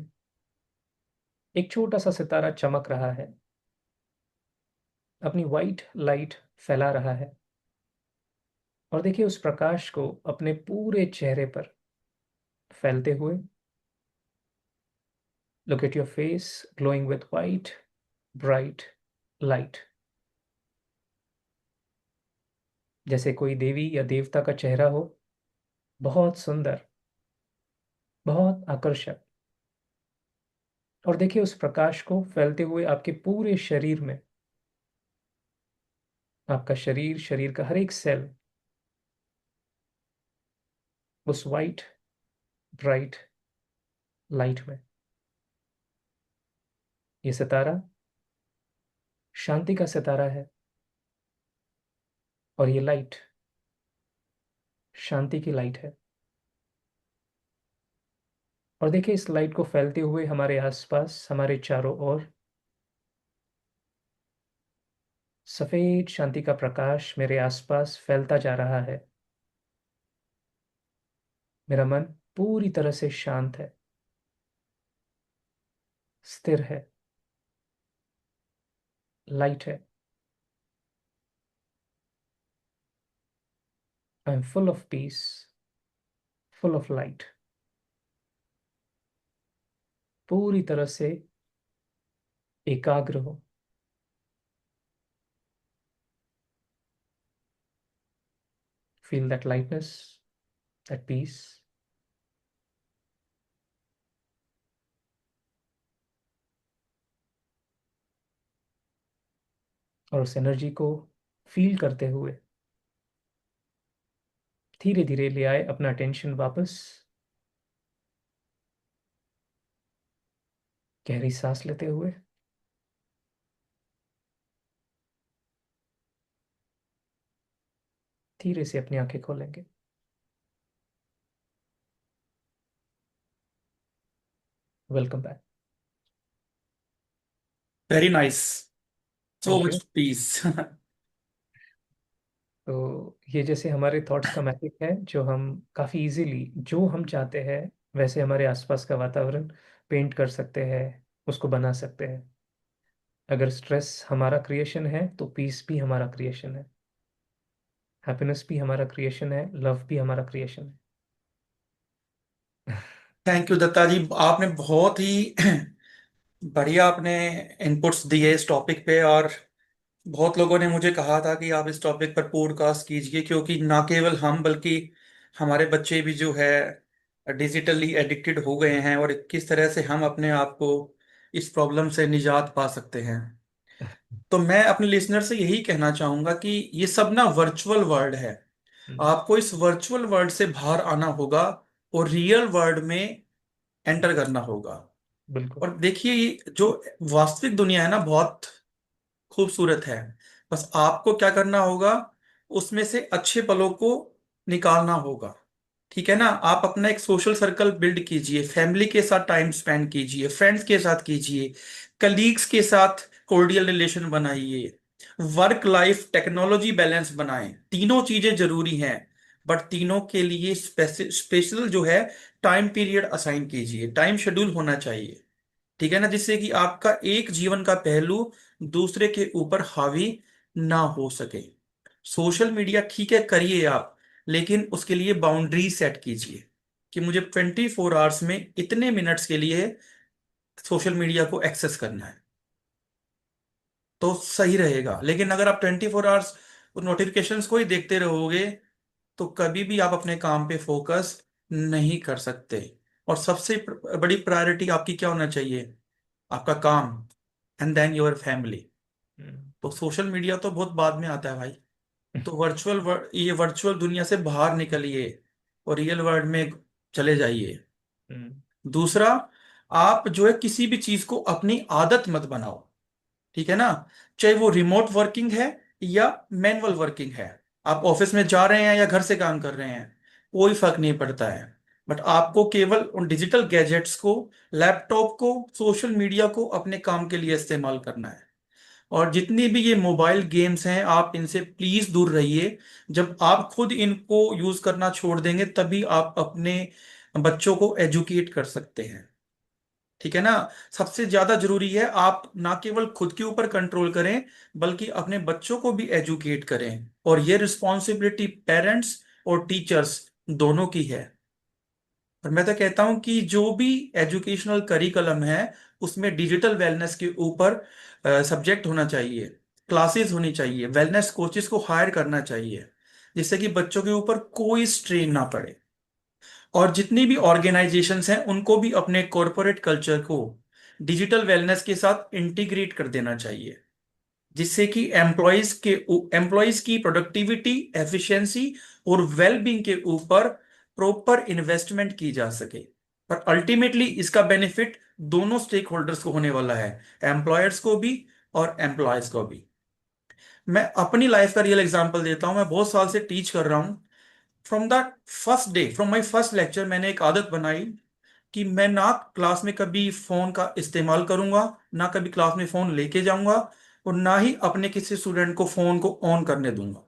एक छोटा सा सितारा चमक रहा है, अपनी वाइट लाइट फैला रहा है। और देखिए उस प्रकाश को अपने पूरे चेहरे पर फैलते हुए। Look at your face glowing with white bright light, जैसे कोई देवी या देवता का चेहरा हो। बहुत सुंदर, बहुत आकर्षक। और देखिए उस प्रकाश को फैलते हुए आपके पूरे शरीर में। आपका शरीर, शरीर का हर एक सेल उस वाइट ब्राइट लाइट में। ये सितारा शांति का सितारा है, और ये लाइट शांति की लाइट है। और देखिए इस लाइट को फैलते हुए हमारे आसपास, हमारे चारों ओर सफेद शांति का प्रकाश मेरे आसपास फैलता जा रहा है। मेरा मन पूरी तरह से शांत है, स्थिर है, लाइट है। I am full of peace, full of light. पूरी तरह से एकाग्र हो। Feel that lightness, that peace. और उस एनर्जी को फील करते हुए धीरे धीरे ले आए अपना अटेंशन वापस। गहरी सांस लेते हुए धीरे से अपनी आंखें खोलेंगे। Welcome back.
Very nice. So
thank
much
you.
Peace.
तो ये जैसे हमारे थॉट्स का मैजिक है, जो हम काफ़ी इजीली, जो हम चाहते हैं वैसे हमारे आसपास का वातावरण पेंट कर सकते हैं, उसको बना सकते हैं। अगर स्ट्रेस हमारा क्रिएशन है, तो पीस भी हमारा क्रिएशन है, हैप्पीनेस भी हमारा क्रिएशन है, लव भी हमारा क्रिएशन है।
थैंक यू दत्ता जी, आपने बहुत ही बढ़िया अपने इनपुट्स दिए इस टॉपिक पे। और बहुत लोगों ने मुझे कहा था कि आप इस टॉपिक पर पॉडकास्ट कीजिए, क्योंकि ना केवल हम बल्कि हमारे बच्चे भी जो है डिजिटली एडिक्टेड हो गए हैं, और किस तरह से हम अपने आप को इस प्रॉब्लम से निजात पा सकते हैं। तो मैं अपने लिसनर से यही कहना चाहूंगा कि ये सब ना वर्चुअल वर्ल्ड है।
हम्म,
आपको इस वर्चुअल वर्ल्ड से बाहर आना होगा और रियल वर्ल्ड में एंटर करना होगा।
बिल्कुल।
और देखिए, ये जो वास्तविक दुनिया है ना, बहुत खूबसूरत है। बस आपको क्या करना होगा, उसमें से अच्छे पलों को निकालना होगा। ठीक है ना। आप अपना एक सोशल सर्कल बिल्ड कीजिए, फैमिली के साथ टाइम स्पेंड कीजिए, फ्रेंड्स के साथ कीजिए, कलीग्स के साथ कोर्डियल रिलेशन बनाइए, वर्क लाइफ टेक्नोलॉजी बैलेंस बनाएं। तीनों चीजें जरूरी हैं, बट तीनों के लिए स्पेशल जो है टाइम पीरियड असाइन कीजिए, टाइम शेड्यूल होना चाहिए। ठीक है ना, जिससे कि आपका एक जीवन का पहलू दूसरे के ऊपर हावी ना हो सके। सोशल मीडिया ठीक है, करिए आप, लेकिन उसके लिए बाउंड्री सेट कीजिए कि मुझे 24 आवर्स में इतने मिनट्स के लिए सोशल मीडिया को एक्सेस करना है, तो सही रहेगा। लेकिन अगर आप 24 आवर्स नोटिफिकेशंस को ही देखते रहोगे, तो कभी भी आप अपने काम पे फोकस नहीं कर सकते। और सबसे बड़ी प्रायोरिटी आपकी क्या होना चाहिए? आपका काम, एंड देन योर फैमिली।
हम्म,
तो सोशल मीडिया तो बहुत बाद में आता है भाई। तो ये वर्चुअल दुनिया से बाहर निकलिए और रियल वर्ल्ड में चले जाइए।
हम्म,
दूसरा, आप जो है किसी भी चीज को अपनी आदत मत बनाओ। ठीक है ना। चाहे वो रिमोट वर्किंग है या मैनुअल वर्किंग है, आप ऑफिस में जा रहे हैं या घर से काम कर रहे हैं, कोई फर्क नहीं पड़ता है। बट आपको केवल उन डिजिटल गैजेट्स को, लैपटॉप को, सोशल मीडिया को अपने काम के लिए इस्तेमाल करना है। और जितनी भी ये मोबाइल गेम्स हैं, आप इनसे प्लीज दूर रहिए। जब आप खुद इनको यूज करना छोड़ देंगे, तभी आप अपने बच्चों को एजुकेट कर सकते हैं। ठीक है ना। सबसे ज्यादा जरूरी है आप ना केवल खुद के ऊपर कंट्रोल करें, बल्कि अपने बच्चों को भी एजुकेट करें। और ये रिस्पॉन्सिबिलिटी पेरेंट्स और टीचर्स दोनों की है। और मैं तो कहता हूं कि जो भी एजुकेशनल करिकुलम है, उसमें डिजिटल वेलनेस के ऊपर सब्जेक्ट होना चाहिए, क्लासेस होनी चाहिए, वेलनेस कोचेस को हायर करना चाहिए, जिससे कि बच्चों के ऊपर कोई स्ट्रेन ना पड़े। और जितनी भी ऑर्गेनाइजेशंस हैं, उनको भी अपने कॉरपोरेट कल्चर को डिजिटल वेलनेस के साथ इंटीग्रेट कर देना चाहिए, जिससे कि एम्प्लॉयज की प्रोडक्टिविटी, एफिशिएंसी और वेलबींग के ऊपर प्रॉपर इन्वेस्टमेंट की जा सके। पर अल्टीमेटली इसका बेनिफिट दोनों स्टेक होल्डर्स को होने वाला है, एम्प्लॉयर्स को भी और एम्प्लॉयज को भी। मैं अपनी लाइफ का रियल एग्जांपल देता हूं। मैं बहुत साल से टीच कर रहा हूं। From the first day, from my first lecture, मैंने एक आदत बनाई कि मैं ना क्लास में कभी फोन का इस्तेमाल करूंगा, ना कभी क्लास में फोन लेके जाऊंगा, और ना ही अपने किसी स्टूडेंट को फोन को ऑन करने दूंगा।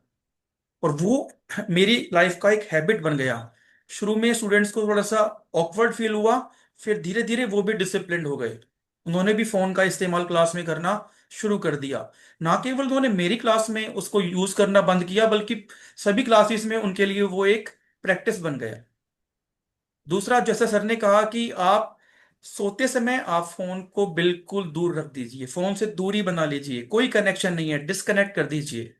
और वो मेरी लाइफ का एक हैबिट बन गया। शुरू में स्टूडेंट्स को थोड़ा सा ऑकवर्ड फील हुआ, फिर धीरे धीरे वो भी डिसिप्लिन्ड हो गए। उन्होंने भी फोन का इस्तेमाल क्लास में करना शुरू कर दिया। ना केवल उन्होंने मेरी क्लास में उसको यूज करना बंद किया, बल्कि सभी क्लासेस में उनके लिए वो एक प्रैक्टिस बन गया। दूसरा, जैसा सर ने कहा कि आप सोते समय आप फोन को बिल्कुल दूर रख दीजिए, फोन से दूरी बना लीजिए, कोई कनेक्शन नहीं है, डिस्कनेक्ट कर दीजिए।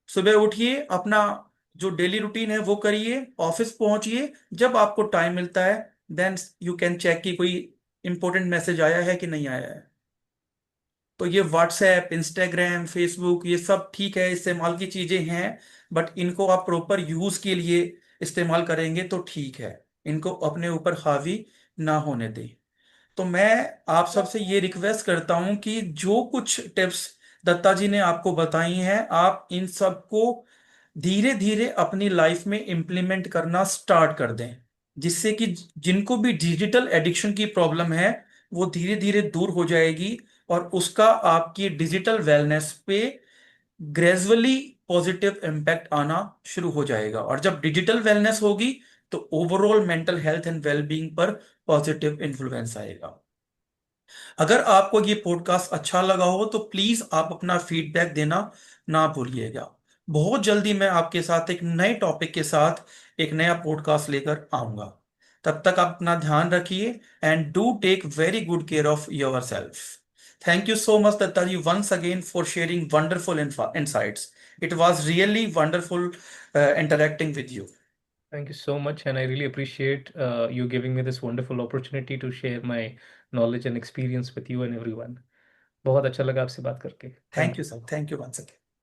सुबह उठिए, अपना जो डेली रूटीन है वो करिए, ऑफिस पहुंचिए, जब आपको टाइम मिलता है देन यू कैन चेक कि कोई इंपॉर्टेंट मैसेज आया है कि नहीं आया है। तो ये व्हाट्सएप, इंस्टाग्राम, फेसबुक, ये सब ठीक है, इस्तेमाल की चीजें हैं, बट इनको आप प्रॉपर यूज के लिए इस्तेमाल करेंगे तो ठीक है। इनको अपने ऊपर हावी ना होने दें। तो मैं आप सबसे ये रिक्वेस्ट करता हूं कि जो कुछ टिप्स दत्ता जी ने आपको बताई हैं, आप इन सब को धीरे धीरे अपनी लाइफ में इम्प्लीमेंट करना स्टार्ट कर दें, जिससे कि जिनको भी डिजिटल एडिक्शन की प्रॉब्लम है, वो धीरे धीरे दूर हो जाएगी। और उसका आपकी डिजिटल वेलनेस पे ग्रेजुअली पॉजिटिव इम्पैक्ट आना शुरू हो जाएगा। और जब डिजिटल वेलनेस होगी, तो overall mental health and wellbeing पर पॉजिटिव इन्फ्लुएंस आएगा। अगर आपको ये पॉडकास्ट अच्छा लगा हो, तो प्लीज आप अपना फीडबैक देना ना भूलिएगा। बहुत जल्दी मैं आपके साथ एक नए टॉपिक के साथ एक नया पॉडकास्ट लेकर आऊंगा। तब तक आप अपना ध्यान रखिए and do take very good care of your self. Thank you so much, Dattaji, once again for sharing wonderful insights. It was really wonderful interacting with you.
Thank you so much, and I really appreciate you giving me this wonderful opportunity to share my knowledge and experience with you and everyone. बहुत अच्छा लगा आपसे बात करके.
Thank
Thank
you,
you.
sir. Thank you once again.